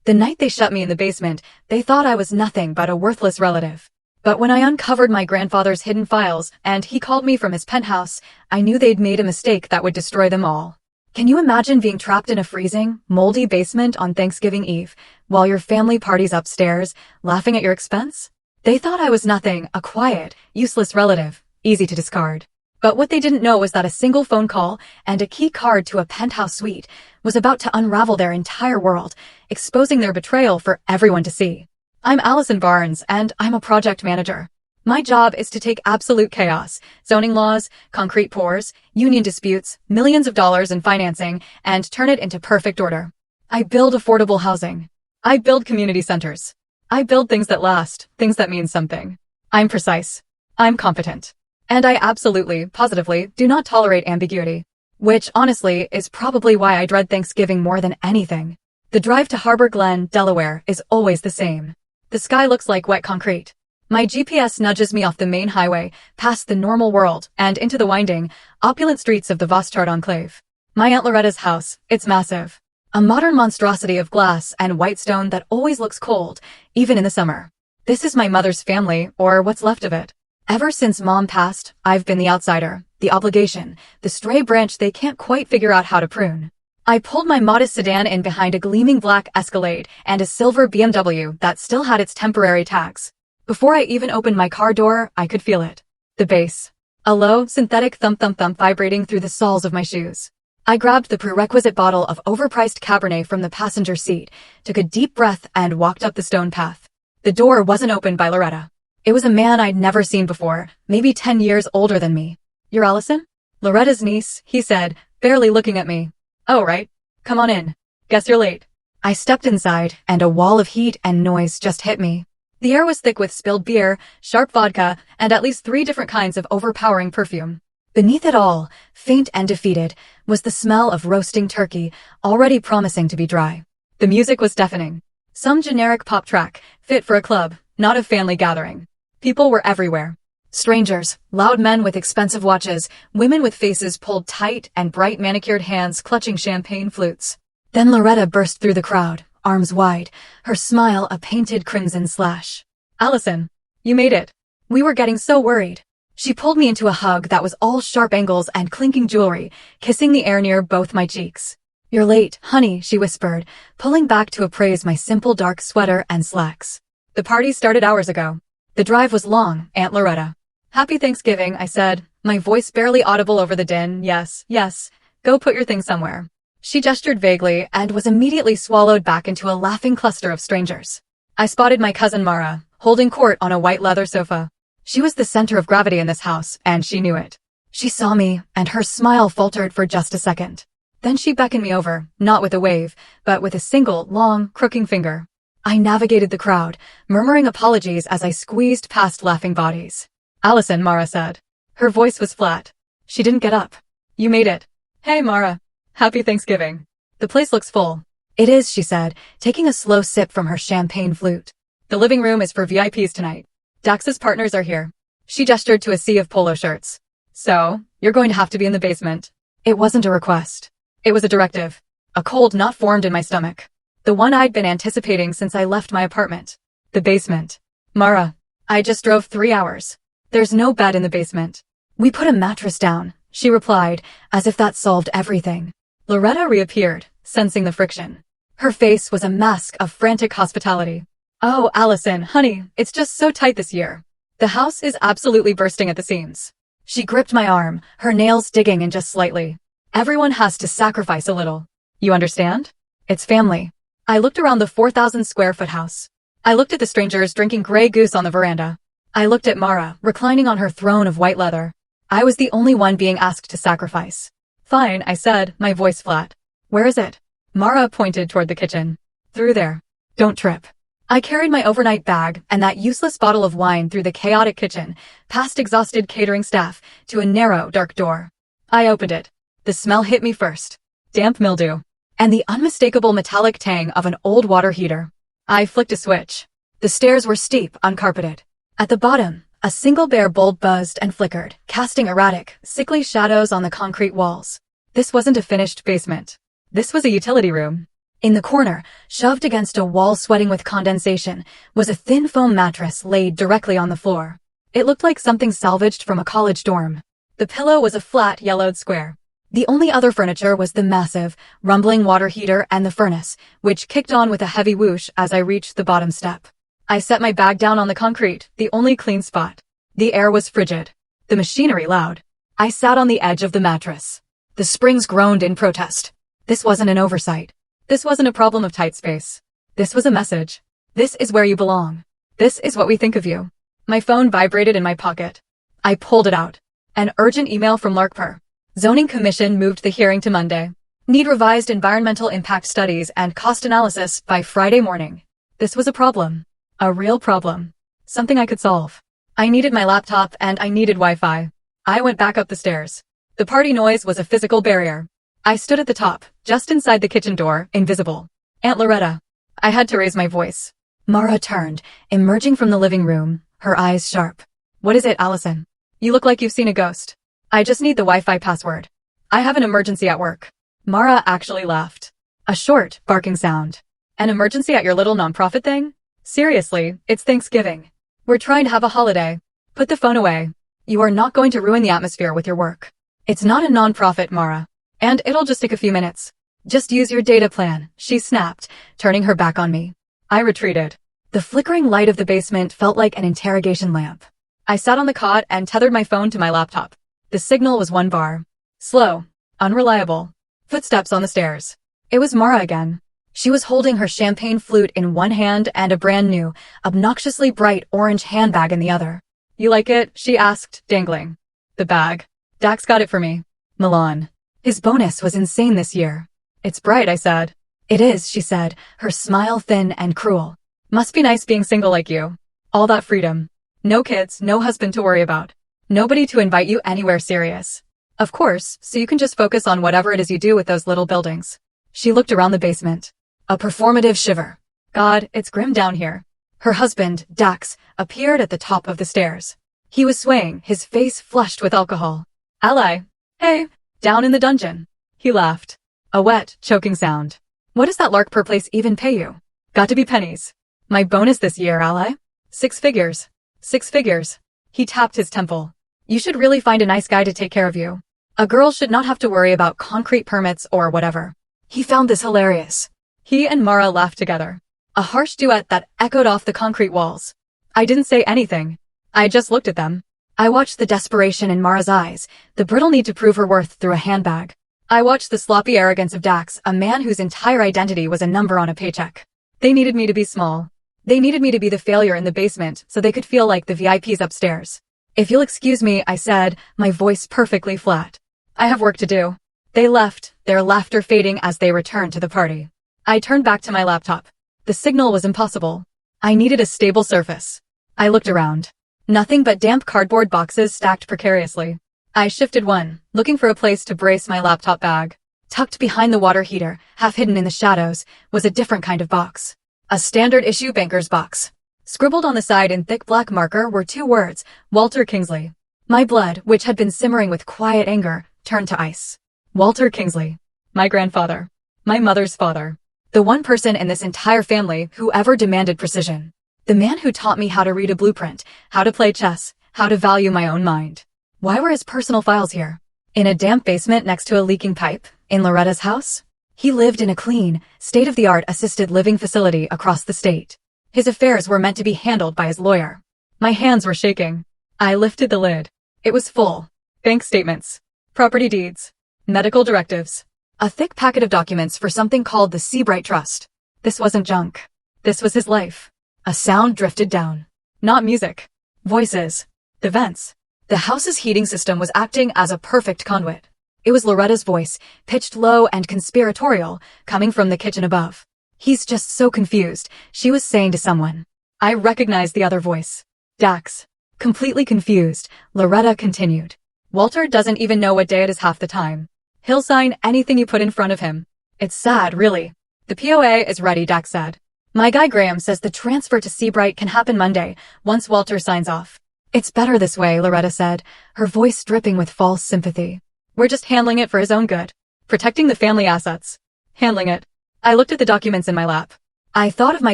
The night they shut me in the basement, they thought I was nothing but a worthless relative. But when I uncovered my grandfather's hidden files and he called me from his penthouse, I knew they'd made a mistake that would destroy them all. Can you imagine being trapped in a freezing, moldy basement on Thanksgiving Eve, while your family parties upstairs, laughing at your expense? They thought I was nothing, a quiet, useless relative, easy to discard. But what they didn't know was that a single phone call and a key card to a penthouse suite was about to unravel their entire world, exposing their betrayal for everyone to see. I'm Allison Barnes, and I'm a project manager. My job is to take absolute chaos, zoning laws, concrete pours, union disputes, millions of dollars in financing, and turn it into perfect order. I build affordable housing. I build community centers. I build things that last, things that mean something. I'm precise. I'm competent. And I absolutely, positively, do not tolerate ambiguity. Which, honestly, is probably why I dread Thanksgiving more than anything. The drive to Harbor Glen, Delaware, is always the same. The sky looks like wet concrete. My GPS nudges me off the main highway, past the normal world, and into the winding, opulent streets of the Vostard enclave. My Aunt Loretta's house, it's massive. A modern monstrosity of glass and white stone that always looks cold, even in the summer. This is my mother's family, or what's left of it. Ever since Mom passed, I've been the outsider, the obligation, the stray branch they can't quite figure out how to prune. I pulled my modest sedan in behind a gleaming black Escalade and a silver BMW that still had its temporary tags. Before I even opened my car door, I could feel it. The bass. A low, synthetic thump-thump-thump vibrating through the soles of my shoes. I grabbed the prerequisite bottle of overpriced Cabernet from the passenger seat, took a deep breath, and walked up the stone path. The door wasn't opened by Loretta. It was a man I'd never seen before, maybe 10 years older than me. "You're Allison?" "Loretta's niece," he said, barely looking at me. "Oh, right. Come on in. Guess you're late." I stepped inside, and a wall of heat and noise just hit me. The air was thick with spilled beer, sharp vodka, and at least 3 different kinds of overpowering perfume. Beneath it all, faint and defeated, was the smell of roasting turkey, already promising to be dry. The music was deafening. Some generic pop track, fit for a club, not a family gathering. People were everywhere. Strangers, loud men with expensive watches, women with faces pulled tight, and bright manicured hands clutching champagne flutes. Then Loretta burst through the crowd, arms wide, her smile a painted crimson slash. "Allison, you made it. We were getting so worried." She pulled me into a hug that was all sharp angles and clinking jewelry, kissing the air near both my cheeks. "You're late, honey," she whispered, pulling back to appraise my simple dark sweater and slacks. "The party started hours ago. The drive was long, Aunt Loretta." "Happy Thanksgiving," I said, my voice barely audible over the din. Yes, go put your things somewhere." She gestured vaguely and was immediately swallowed back into a laughing cluster of strangers. I spotted my cousin Mara, holding court on a white leather sofa. She was the center of gravity in this house, and she knew it. She saw me, and her smile faltered for just a second. Then she beckoned me over, not with a wave, but with a single, long, crooking finger. I navigated the crowd, murmuring apologies as I squeezed past laughing bodies. "Allison," Mara said. Her voice was flat. She didn't get up. "You made it." "Hey, Mara. Happy Thanksgiving. The place looks full." "It is," she said, taking a slow sip from her champagne flute. "The living room is for VIPs tonight. Dax's partners are here." She gestured to a sea of polo shirts. "So, you're going to have to be in the basement." It wasn't a request. It was a directive. A cold knot formed in my stomach. The one I'd been anticipating since I left my apartment. The basement. "Mara, I just drove 3 hours. There's no bed in the basement." "We put a mattress down," she replied, as if that solved everything. Loretta reappeared, sensing the friction. Her face was a mask of frantic hospitality. "Oh, Allison, honey, it's just so tight this year. The house is absolutely bursting at the seams." She gripped my arm, her nails digging in just slightly. "Everyone has to sacrifice a little. You understand? It's family." I looked around the 4,000 square foot house. I looked at the strangers drinking Grey Goose on the veranda. I looked at Mara, reclining on her throne of white leather. I was the only one being asked to sacrifice. "Fine," I said, my voice flat. "Where is it?" Mara pointed toward the kitchen. "Through there. Don't trip." I carried my overnight bag and that useless bottle of wine through the chaotic kitchen, past exhausted catering staff, to a narrow, dark door. I opened it. The smell hit me first. Damp mildew. And the unmistakable metallic tang of an old water heater. I flicked a switch. The stairs were steep, uncarpeted. At the bottom, a single bare bulb buzzed and flickered, casting erratic, sickly shadows on the concrete walls. This wasn't a finished basement. This was a utility room. In the corner, shoved against a wall sweating with condensation, was a thin foam mattress laid directly on the floor. It looked like something salvaged from a college dorm. The pillow was a flat, yellowed square. The only other furniture was the massive, rumbling water heater and the furnace, which kicked on with a heavy whoosh as I reached the bottom step. I set my bag down on the concrete, the only clean spot. The air was frigid. The machinery loud. I sat on the edge of the mattress. The springs groaned in protest. This wasn't an oversight. This wasn't a problem of tight space. This was a message. This is where you belong. This is what we think of you. My phone vibrated in my pocket. I pulled it out. An urgent email from LARCPER. Zoning Commission moved the hearing to Monday. Need revised environmental impact studies and cost analysis by Friday morning. This was a problem. A real problem. Something I could solve. I needed my laptop and I needed Wi-Fi. I went back up the stairs. The party noise was a physical barrier. I stood at the top, just inside the kitchen door, invisible. Aunt Loretta. I had to raise my voice. Mara turned, emerging from the living room, her eyes sharp. What is it, Allison? You look like you've seen a ghost. I just need the Wi-Fi password. I have an emergency at work. Mara actually laughed. A short, barking sound. An emergency at your little nonprofit thing? Seriously, it's Thanksgiving. We're trying to have a holiday. Put the phone away. You are not going to ruin the atmosphere with your work. It's not a nonprofit, Mara. And it'll just take a few minutes. Just use your data plan, she snapped, turning her back on me. I retreated. The flickering light of the basement felt like an interrogation lamp. I sat on the cot and tethered my phone to my laptop. The signal was 1 bar. Slow. Unreliable. Footsteps on the stairs. It was Mara again. She was holding her champagne flute in one hand and a brand new, obnoxiously bright orange handbag in the other. You like it? She asked, dangling. The bag. Dax got it for me. Milan. His bonus was insane this year. It's bright, I said. It is, she said, her smile thin and cruel. Must be nice being single like you. All that freedom. No kids, no husband to worry about. Nobody to invite you anywhere serious. Of course, so you can just focus on whatever it is you do with those little buildings. She looked around the basement. A performative shiver. God, it's grim down here. Her husband, Dax, appeared at the top of the stairs. He was swaying, his face flushed with alcohol. Ally. Hey, down in the dungeon. He laughed. A wet, choking sound. What does that LARCPER place even pay you? Got to be pennies. My bonus this year, Ally? 6 figures. 6 figures. He tapped his temple. You should really find a nice guy to take care of you. A girl should not have to worry about concrete permits or whatever. He found this hilarious. He and Mara laughed together. A harsh duet that echoed off the concrete walls. I didn't say anything. I just looked at them. I watched the desperation in Mara's eyes, the brittle need to prove her worth through a handbag. I watched the sloppy arrogance of Dax, a man whose entire identity was a number on a paycheck. They needed me to be small. They needed me to be the failure in the basement so they could feel like the VIPs upstairs. If you'll excuse me, I said, my voice perfectly flat. I have work to do. They left, their laughter fading as they returned to the party. I turned back to my laptop. The signal was impossible. I needed a stable surface. I looked around. Nothing but damp cardboard boxes stacked precariously. I shifted one, looking for a place to brace my laptop bag. Tucked behind the water heater, half hidden in the shadows, was a different kind of box. A standard issue banker's box. Scribbled on the side in thick black marker were 2 words, Walter Kingsley. My blood, which had been simmering with quiet anger, turned to ice. Walter Kingsley. My grandfather. My mother's father. The one person in this entire family who ever demanded precision. The man who taught me how to read a blueprint, how to play chess, how to value my own mind. Why were his personal files here? In a damp basement next to a leaking pipe, in Loretta's house? He lived in a clean, state-of-the-art assisted living facility across the state. His affairs were meant to be handled by his lawyer. My hands were shaking. I lifted the lid. It was full. Bank statements. Property deeds. Medical directives. A thick packet of documents for something called the Seabright Trust. This wasn't junk. This was his life. A sound drifted down. Not music. Voices. The vents. The house's heating system was acting as a perfect conduit. It was Loretta's voice, pitched low and conspiratorial, coming from the kitchen above. He's just so confused, she was saying to someone. I recognized the other voice. Dax. Completely confused, Loretta continued. Walter doesn't even know what day it is half the time. He'll sign anything you put in front of him. It's sad, really. The POA is ready, Dax said. My guy Graham says the transfer to Seabright can happen Monday, once Walter signs off. It's better this way, Loretta said, her voice dripping with false sympathy. We're just handling it for his own good. Protecting the family assets. Handling it. I looked at the documents in my lap. I thought of my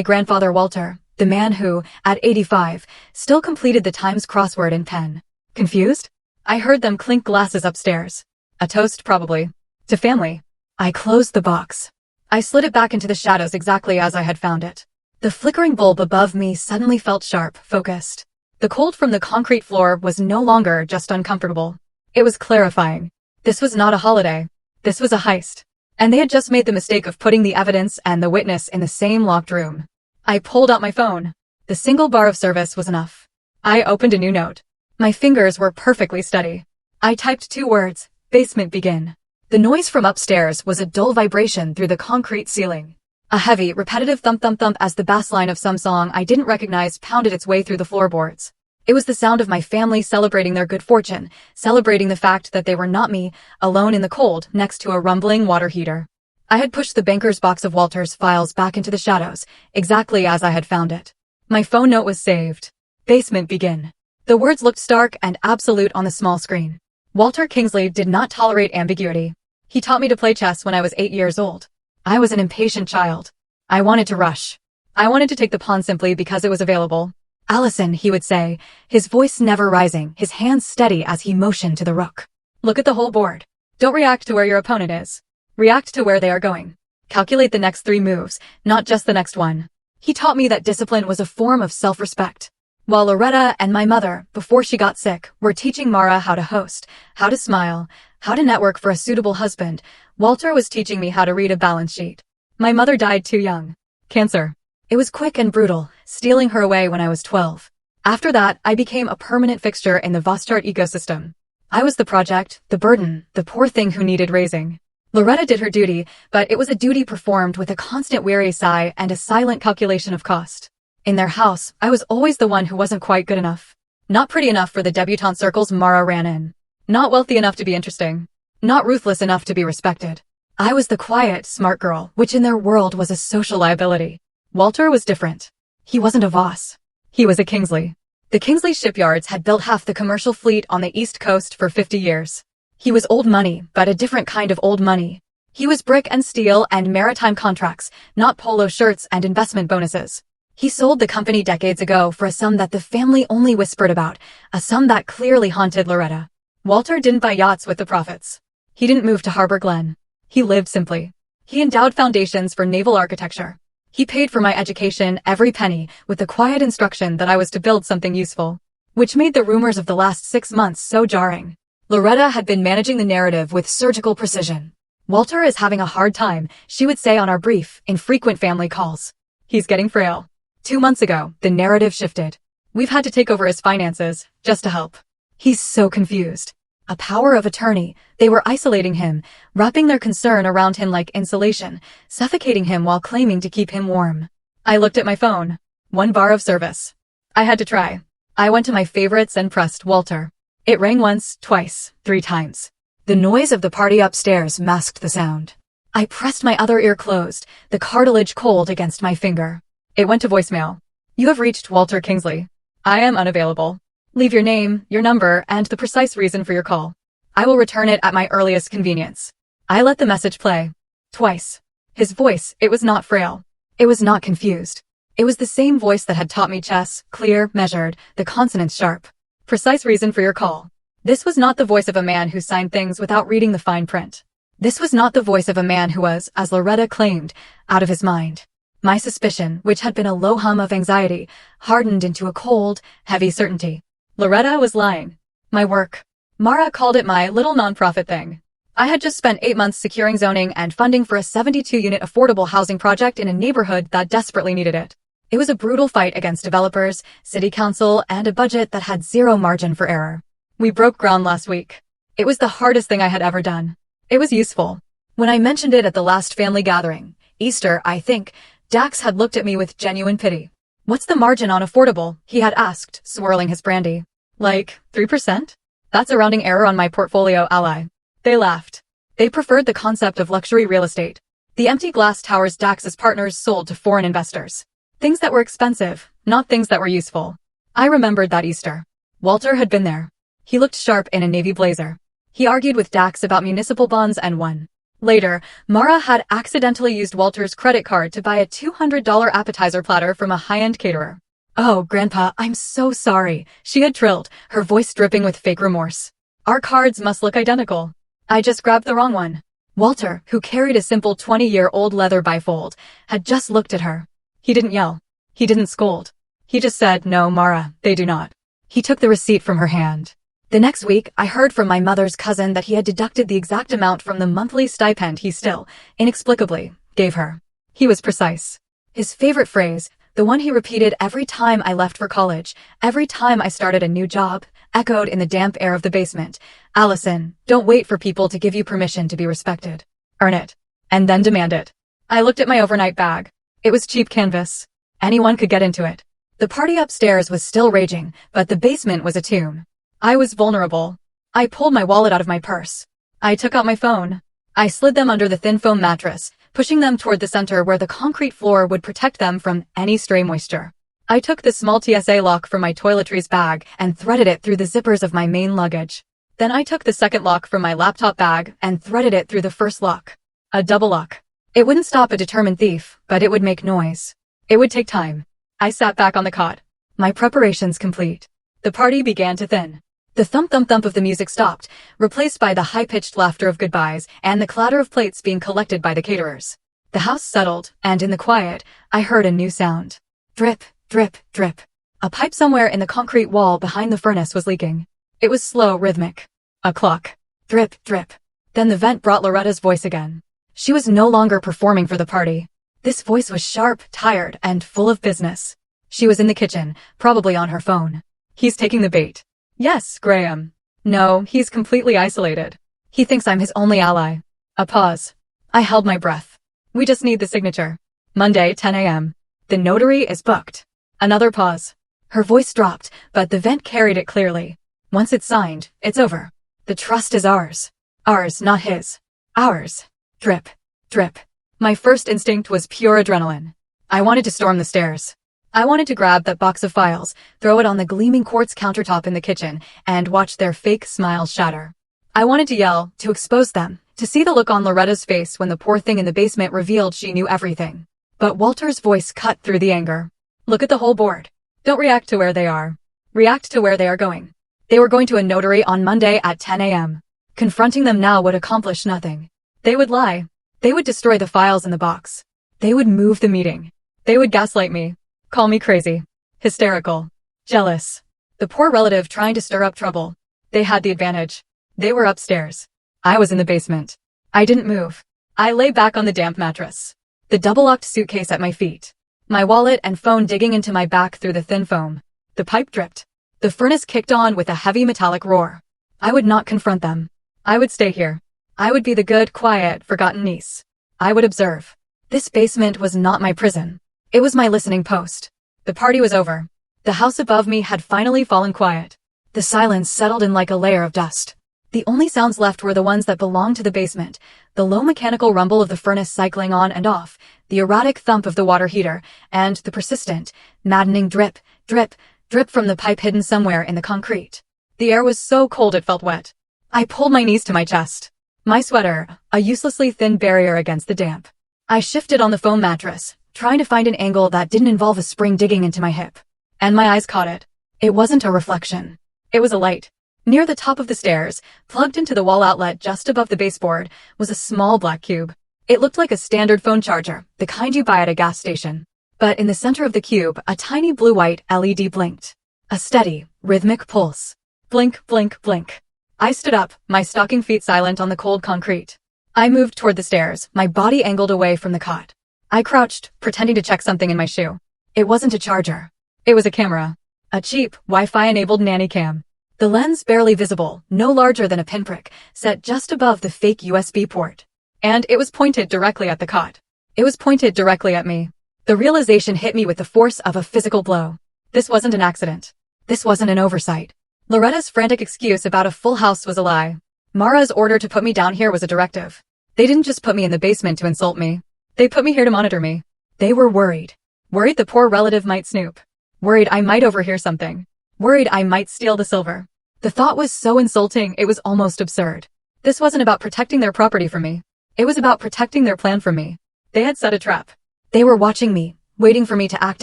grandfather Walter, the man who, at 85, still completed the Times crossword in pen. Confused? I heard them clink glasses upstairs. A toast, probably. To family. I closed the box. I slid it back into the shadows exactly as I had found it. The flickering bulb above me suddenly felt sharp, focused. The cold from the concrete floor was no longer just uncomfortable. It was clarifying. This was not a holiday. This was a heist. And they had just made the mistake of putting the evidence and the witness in the same locked room. I pulled out my phone. The single bar of service was enough. I opened a new note. My fingers were perfectly steady. I typed 2 words, basement begin. The noise from upstairs was a dull vibration through the concrete ceiling. A heavy, repetitive thump-thump-thump as the bass line of some song I didn't recognize pounded its way through the floorboards. It was the sound of my family celebrating their good fortune, celebrating the fact that they were not me, alone in the cold next to a rumbling water heater. I had pushed the banker's box of Walter's files back into the shadows, exactly as I had found it. My phone note was saved. Basement begin. The words looked stark and absolute on the small screen. Walter Kingsley did not tolerate ambiguity. He taught me to play chess when I was 8 years old. I was an impatient child. I wanted to rush. I wanted to take the pawn simply because it was available. Allison, he would say, his voice never rising, his hands steady as he motioned to the rook. Look at the whole board. Don't react to where your opponent is. React to where they are going. Calculate the next 3 moves, not just the next one. He taught me that discipline was a form of self-respect. While Loretta and my mother, before she got sick, were teaching Mara how to host, how to smile, how to network for a suitable husband, Walter was teaching me how to read a balance sheet. My mother died too young. Cancer. It was quick and brutal, stealing her away when I was 12. After that, I became a permanent fixture in the Vostart ecosystem. I was the project, the burden, the poor thing who needed raising. Loretta did her duty, but it was a duty performed with a constant weary sigh and a silent calculation of cost. In their house, I was always the one who wasn't quite good enough. Not pretty enough for the debutante circles Mara ran in. Not wealthy enough to be interesting. Not ruthless enough to be respected. I was the quiet, smart girl, which in their world was a social liability. Walter was different. He wasn't a Voss. He was a Kingsley. The Kingsley shipyards had built half the commercial fleet on the East Coast for 50 years. He was old money, but a different kind of old money. He was brick and steel and maritime contracts, not polo shirts and investment bonuses. He sold the company decades ago for a sum that the family only whispered about, a sum that clearly haunted Loretta. Walter didn't buy yachts with the profits. He didn't move to Harbor Glen. He lived simply. He endowed foundations for naval architecture. He paid for my education, every penny, with the quiet instruction that I was to build something useful. Which made the rumors of the last 6 months so jarring. Loretta had been managing the narrative with surgical precision. Walter is having a hard time, she would say on our brief, infrequent family calls. He's getting frail. 2 months ago, the narrative shifted. We've had to take over his finances, just to help. He's so confused. A power of attorney, they were isolating him, wrapping their concern around him like insulation, suffocating him while claiming to keep him warm. I looked at my phone. 1 bar of service. I had to try. I went to my favorites and pressed Walter. It rang once, twice, 3 times. The noise of the party upstairs masked the sound. I pressed my other ear closed, the cartilage cold against my finger. It went to voicemail. You have reached Walter Kingsley. I am unavailable. Leave your name, your number, and the precise reason for your call. I will return it at my earliest convenience. I let the message play. Twice. His voice, it was not frail. It was not confused. It was the same voice that had taught me chess, clear, measured, the consonants sharp. Precise reason for your call. This was not the voice of a man who signed things without reading the fine print. This was not the voice of a man who was, as Loretta claimed, out of his mind. My suspicion, which had been a low hum of anxiety, hardened into a cold, heavy certainty. Loretta was lying. My work. Mara called it my little nonprofit thing. I had just spent 8 months securing zoning and funding for a 72-unit affordable housing project in a neighborhood that desperately needed it. It was a brutal fight against developers, city council, and a budget that had 0 margin for error. We broke ground last week. It was the hardest thing I had ever done. It was useful. When I mentioned it at the last family gathering, Easter, I think, Dax had looked at me with genuine pity. What's the margin on affordable? He had asked, swirling his brandy. Like, 3%? That's a rounding error on my portfolio, ally. They laughed. They preferred the concept of luxury real estate. The empty glass towers Dax's partners sold to foreign investors. Things that were expensive, not things that were useful. I remembered that Easter. Walter had been there. He looked sharp in a navy blazer. He argued with Dax about municipal bonds and won. Later, Mara had accidentally used Walter's credit card to buy a $200 appetizer platter from a high-end caterer. "Oh, Grandpa, I'm so sorry," she had trilled, her voice dripping with fake remorse. "Our cards must look identical. I just grabbed the wrong one." Walter, who carried a simple 20-year-old leather bifold, had just looked at her. He didn't yell. He didn't scold. He just said, "No, Mara, they do not." He took the receipt from her hand. The next week, I heard from my mother's cousin that he had deducted the exact amount from the monthly stipend he still, inexplicably, gave her. He was precise. His favorite phrase, the one he repeated every time I left for college, every time I started a new job, echoed in the damp air of the basement. "Allison, don't wait for people to give you permission to be respected. Earn it. And then demand it." I looked at my overnight bag. It was cheap canvas. Anyone could get into it. The party upstairs was still raging, but the basement was a tomb. I was vulnerable. I pulled my wallet out of my purse. I took out my phone. I slid them under the thin foam mattress, pushing them toward the center where the concrete floor would protect them from any stray moisture. I took the small TSA lock from my toiletries bag and threaded it through the zippers of my main luggage. Then I took the second lock from my laptop bag and threaded it through the first lock. A double lock. It wouldn't stop a determined thief, but it would make noise. It would take time. I sat back on the cot. My preparations complete. The party began to thin. The thump-thump-thump of the music stopped, replaced by the high-pitched laughter of goodbyes and the clatter of plates being collected by the caterers. The house settled, and in the quiet, I heard a new sound. Drip, drip, drip. A pipe somewhere in the concrete wall behind the furnace was leaking. It was slow, rhythmic. A clock. Drip, drip. Then the vent brought Loretta's voice again. She was no longer performing for the party. This voice was sharp, tired, and full of business. She was in the kitchen, probably on her phone. "He's taking the bait." "Yes, Graham." "No, he's completely isolated. He thinks I'm his only ally." A pause. I held my breath. "We just need the signature. Monday, 10 a.m. The notary is booked." Another pause. Her voice dropped, but the vent carried it clearly. "Once it's signed, it's over. The trust is ours. Ours, not his. Ours." Drip, drip. My first instinct was pure adrenaline. I wanted to storm the stairs. I wanted to grab that box of files, throw it on the gleaming quartz countertop in the kitchen, and watch their fake smiles shatter. I wanted to yell, to expose them, to see the look on Loretta's face when the poor thing in the basement revealed she knew everything. But Walter's voice cut through the anger. "Look at the whole board. Don't react to where they are. React to where they are going." They were going to a notary on Monday at 10 a.m. Confronting them now would accomplish nothing. They would lie. They would destroy the files in the box. They would move the meeting. They would gaslight me. Call me crazy. Hysterical. Jealous. The poor relative trying to stir up trouble. They had the advantage. They were upstairs. I was in the basement. I didn't move. I lay back on the damp mattress. The double-locked suitcase at my feet. My wallet and phone digging into my back through the thin foam. The pipe dripped. The furnace kicked on with a heavy metallic roar. I would not confront them. I would stay here. I would be the good, quiet, forgotten niece. I would observe. This basement was not my prison. It was my listening post. The party was over. The house above me had finally fallen quiet. The silence settled in like a layer of dust. The only sounds left were the ones that belonged to the basement, the low mechanical rumble of the furnace cycling on and off, the erratic thump of the water heater, and the persistent, maddening drip, drip, drip from the pipe hidden somewhere in the concrete. The air was so cold it felt wet. I pulled my knees to my chest. My sweater, a uselessly thin barrier against the damp. I shifted on the foam mattress, trying to find an angle that didn't involve a spring digging into my hip. And my eyes caught it. It wasn't a reflection. It was a light. Near the top of the stairs, plugged into the wall outlet just above the baseboard, was a small black cube. It looked like a standard phone charger, the kind you buy at a gas station. But in the center of the cube, a tiny blue-white LED blinked. A steady, rhythmic pulse. Blink, blink, blink. I stood up, my stocking feet silent on the cold concrete. I moved toward the stairs, my body angled away from the cot. I crouched, pretending to check something in my shoe. It wasn't a charger. It was a camera. A cheap, Wi-Fi-enabled nanny cam. The lens barely visible, no larger than a pinprick, set just above the fake USB port. And it was pointed directly at the cot. It was pointed directly at me. The realization hit me with the force of a physical blow. This wasn't an accident. This wasn't an oversight. Loretta's frantic excuse about a full house was a lie. Mara's order to put me down here was a directive. They didn't just put me in the basement to insult me. They put me here to monitor me. They were worried. Worried the poor relative might snoop. Worried I might overhear something. Worried I might steal the silver. The thought was so insulting it was almost absurd. This wasn't about protecting their property from me. It was about protecting their plan from me. They had set a trap. They were watching me, waiting for me to act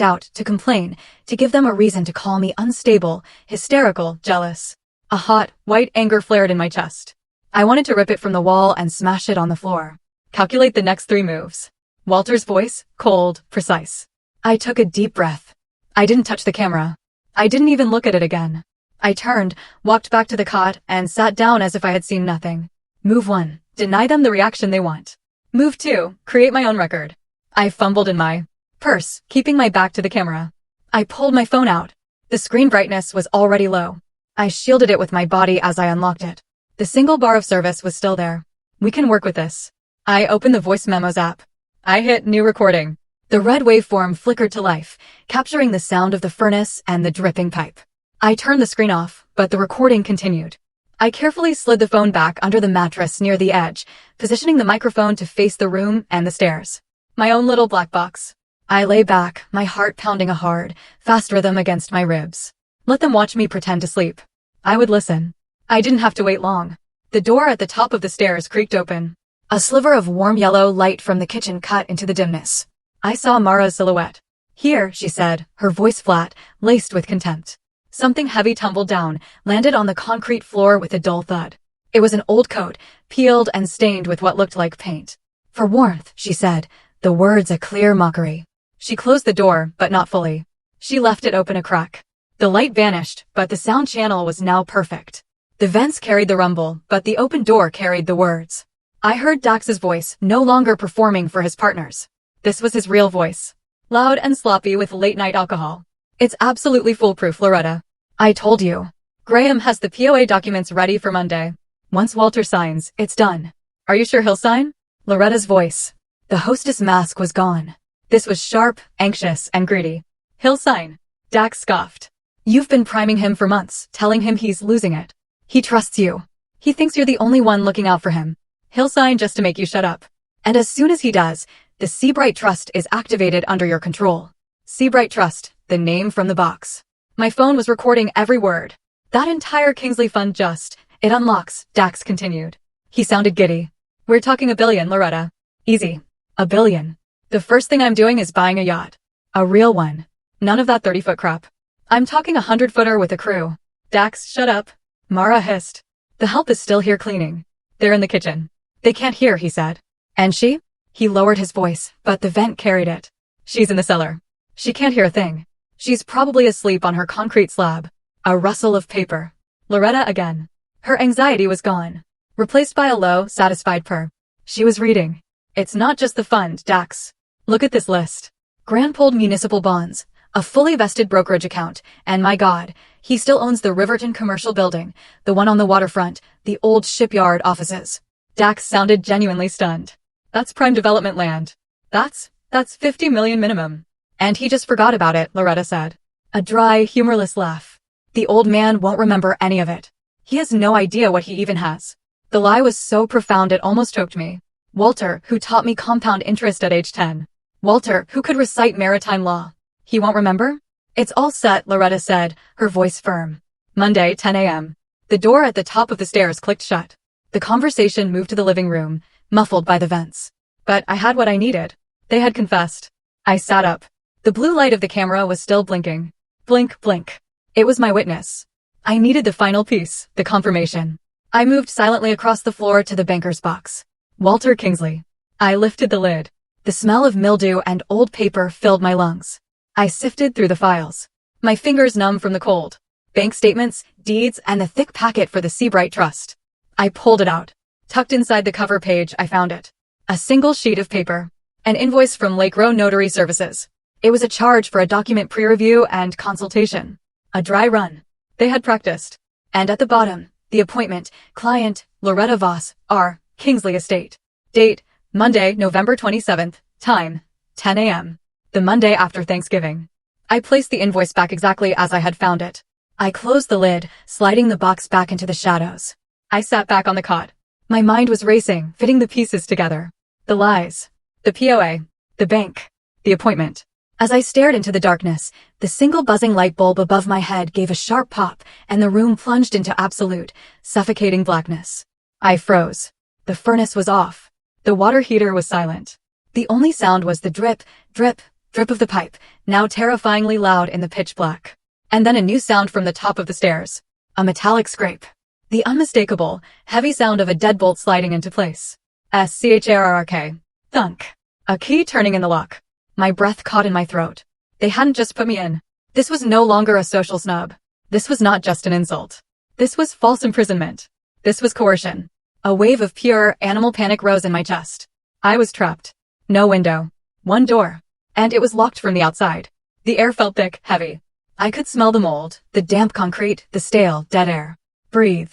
out, to complain, to give them a reason to call me unstable, hysterical, jealous. A hot, white anger flared in my chest. I wanted to rip it from the wall and smash it on the floor. Calculate the next 3 moves. Walter's voice, cold, precise. I took a deep breath. I didn't touch the camera. I didn't even look at it again. I turned, walked back to the cot, and sat down as if I had seen nothing. Move 1. Deny them the reaction they want. Move 2. Create my own record. I fumbled in my purse, keeping my back to the camera. I pulled my phone out. The screen brightness was already low. I shielded it with my body as I unlocked it. The single bar of service was still there. We can work with this. I opened the voice memos app. I hit new recording. The red waveform flickered to life, capturing the sound of the furnace and the dripping pipe. I turned the screen off, but the recording continued. I carefully slid the phone back under the mattress near the edge, positioning the microphone to face the room and the stairs. My own little black box. I lay back, my heart pounding a hard, fast rhythm against my ribs. Let them watch me pretend to sleep. I would listen. I didn't have to wait long. The door at the top of the stairs creaked open. A sliver of warm yellow light from the kitchen cut into the dimness. I saw Mara's silhouette. Here, she said, her voice flat, laced with contempt. Something heavy tumbled down, landed on the concrete floor with a dull thud. It was an old coat, peeled and stained with what looked like paint. For warmth, she said, the words a clear mockery. She closed the door, but not fully. She left it open a crack. The light vanished, but the sound channel was now perfect. The vents carried the rumble, but the open door carried the words. I heard Dax's voice, no longer performing for his partners. This was his real voice. Loud and sloppy with late-night alcohol. It's absolutely foolproof, Loretta. I told you. Graham has the POA documents ready for Monday. Once Walter signs, it's done. Are you sure he'll sign? Loretta's voice. The hostess mask was gone. This was sharp, anxious, and greedy. He'll sign. Dax scoffed. You've been priming him for months, telling him he's losing it. He trusts you. He thinks you're the only one looking out for him. He'll sign just to make you shut up. And as soon as he does, the Seabright Trust is activated under your control. Seabright Trust, the name from the box. My phone was recording every word. That entire Kingsley fund it unlocks, Dax continued. He sounded giddy. We're talking $1 billion, Loretta. Easy. $1 billion. The first thing I'm doing is buying a yacht. A real one. None of that 30-foot crap. I'm talking a 100-footer with a crew. Dax, shut up. Mara hissed. The help is still here cleaning. They're in the kitchen. They can't hear, he said. And she? He lowered his voice, but the vent carried it. She's in the cellar. She can't hear a thing. She's probably asleep on her concrete slab. A rustle of paper. Loretta again. Her anxiety was gone. Replaced by a low, satisfied purr. She was reading. It's not just the fund, Dax. Look at this list. Grant pulled municipal bonds, a fully vested brokerage account, and my God, he still owns the Riverton commercial building, the one on the waterfront, the old shipyard offices. Dax sounded genuinely stunned. That's prime development land. That's 50 million minimum. And he just forgot about it, Loretta said. A dry, humorless laugh. The old man won't remember any of it. He has no idea what he even has. The lie was so profound it almost choked me. Walter, who taught me compound interest at age 10. Walter, who could recite maritime law. He won't remember? It's all set, Loretta said, her voice firm. Monday, 10 a.m. The door at the top of the stairs clicked shut. The conversation moved to the living room, muffled by the vents. But I had what I needed. They had confessed. I sat up. The blue light of the camera was still blinking. Blink, blink. It was my witness. I needed the final piece, the confirmation. I moved silently across the floor to the banker's box. Walter Kingsley. I lifted the lid. The smell of mildew and old paper filled my lungs. I sifted through the files. My fingers numb from the cold. Bank statements, deeds, and the thick packet for the Seabright Trust. I pulled it out. Tucked inside the cover page, I found it. A single sheet of paper. An invoice from Lake Row Notary Services. It was a charge for a document pre-review and consultation. A dry run. They had practiced. And at the bottom, the appointment, client, Loretta Voss, R. Kingsley Estate. Date, Monday, November 27th, time, 10 a.m. The Monday after Thanksgiving. I placed the invoice back exactly as I had found it. I closed the lid, sliding the box back into the shadows. I sat back on the cot. My mind was racing, fitting the pieces together. The lies. The POA. The bank. The appointment. As I stared into the darkness, the single buzzing light bulb above my head gave a sharp pop, and the room plunged into absolute, suffocating blackness. I froze. The furnace was off. The water heater was silent. The only sound was the drip, drip, drip of the pipe, now terrifyingly loud in the pitch black. And then a new sound from the top of the stairs. A metallic scrape. The unmistakable, heavy sound of a deadbolt sliding into place. S-C-H-A-R-R-K. Thunk. A key turning in the lock. My breath caught in my throat. They hadn't just put me in. This was no longer a social snub. This was not just an insult. This was false imprisonment. This was coercion. A wave of pure, animal panic rose in my chest. I was trapped. No window. One door. And it was locked from the outside. The air felt thick, heavy. I could smell the mold, the damp concrete, the stale, dead air. Breathe.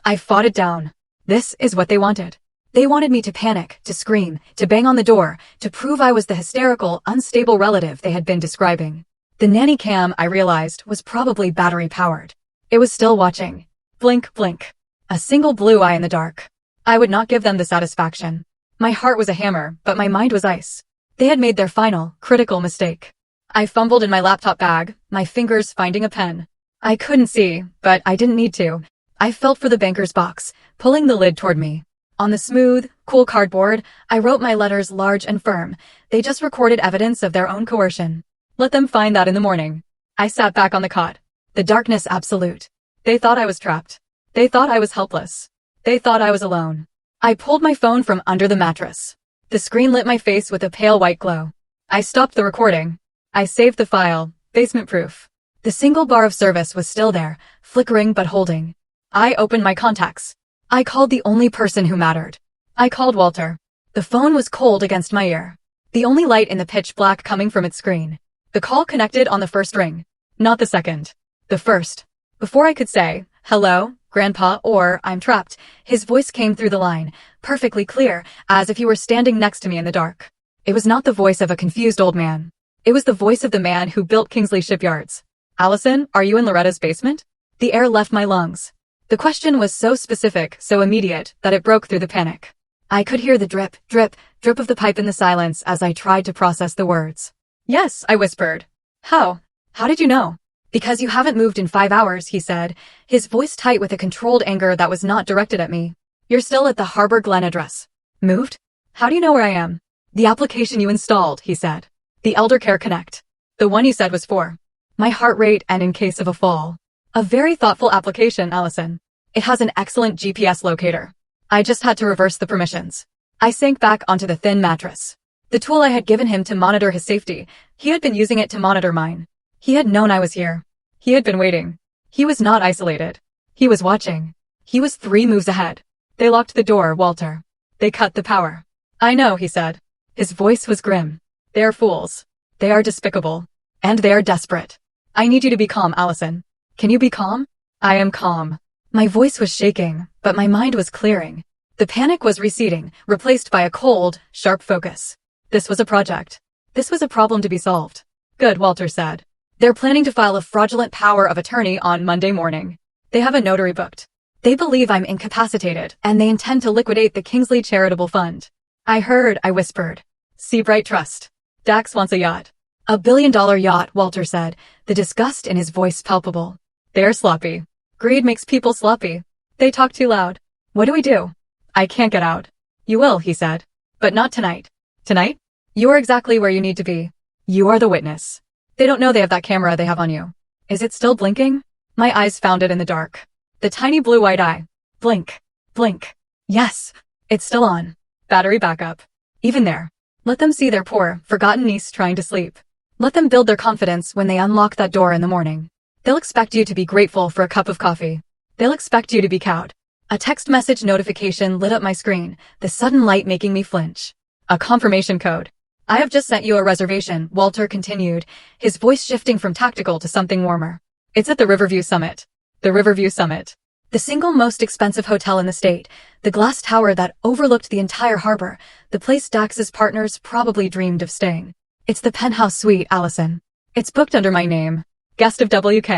I fought it down. This is what they wanted. They wanted me to panic, to scream, to bang on the door, to prove I was the hysterical, unstable relative they had been describing. The nanny cam, I realized, was probably battery-powered. It was still watching. Blink, blink. A single blue eye in the dark. I would not give them the satisfaction. My heart was a hammer, but my mind was ice. They had made their final, critical mistake. I fumbled in my laptop bag, my fingers finding a pen. I couldn't see, but I didn't need to. I felt for the banker's box, pulling the lid toward me. On the smooth, cool cardboard, I wrote my letters large and firm. They just recorded evidence of their own coercion. Let them find that in the morning. I sat back on the cot. The darkness absolute. They thought I was trapped. They thought I was helpless. They thought I was alone. I pulled my phone from under the mattress. The screen lit my face with a pale white glow. I stopped the recording. I saved the file, basement-proof. The single bar of service was still there, flickering but holding. I opened my contacts. I called the only person who mattered. I called Walter. The phone was cold against my ear. The only light in the pitch black coming from its screen. The call connected on the first ring. Not the second. The first. Before I could say, hello, Grandpa, or I'm trapped, his voice came through the line, perfectly clear, as if he were standing next to me in the dark. It was not the voice of a confused old man. It was the voice of the man who built Kingsley shipyards. Allison, are you in Loretta's basement? The air left my lungs. The question was so specific, so immediate, that it broke through the panic. I could hear the drip, drip, drip of the pipe in the silence as I tried to process the words. Yes, I whispered. How? How did you know? Because you haven't moved in 5 hours, he said, his voice tight with a controlled anger that was not directed at me. You're still at the Harbor Glen address. Moved? How do you know where I am? The application you installed, he said. The Elder Care Connect. The one you said was for my heart rate and in case of a fall. A very thoughtful application, Allison. It has an excellent GPS locator. I just had to reverse the permissions. I sank back onto the thin mattress. The tool I had given him to monitor his safety, he had been using it to monitor mine. He had known I was here. He had been waiting. He was not isolated. He was watching. He was 3 moves ahead. They locked the door, Walter. They cut the power. I know, he said. His voice was grim. They are fools. They are despicable. And they are desperate. I need you to be calm, Allison. Can you be calm? I am calm. My voice was shaking, but my mind was clearing. The panic was receding, replaced by a cold, sharp focus. This was a project. This was a problem to be solved. Good, Walter said. They're planning to file a fraudulent power of attorney on Monday morning. They have a notary booked. They believe I'm incapacitated, and they intend to liquidate the Kingsley Charitable Fund. I heard, I whispered. Seabright Trust. Dax wants a yacht. $1 billion yacht, Walter said, the disgust in his voice palpable. They're sloppy. Greed makes people sloppy. They talk too loud. What do we do? I can't get out. You will, he said. But not tonight. Tonight? You are exactly where you need to be. You are the witness. They don't know they have that camera they have on you. Is it still blinking? My eyes found it in the dark. The tiny blue-white eye. Blink. Blink. Yes. It's still on. Battery backup. Even there. Let them see their poor, forgotten niece trying to sleep. Let them build their confidence when they unlock that door in the morning. They'll expect you to be grateful for a cup of coffee. They'll expect you to be cowed. A text message notification lit up my screen, the sudden light making me flinch. A confirmation code. I have just sent you a reservation, Walter continued, his voice shifting from tactical to something warmer. It's at the Riverview Summit. The Riverview Summit. The single most expensive hotel in the state, the glass tower that overlooked the entire harbor, the place Dax's partners probably dreamed of staying. It's the penthouse suite, Allison. It's booked under my name. Guest of WK.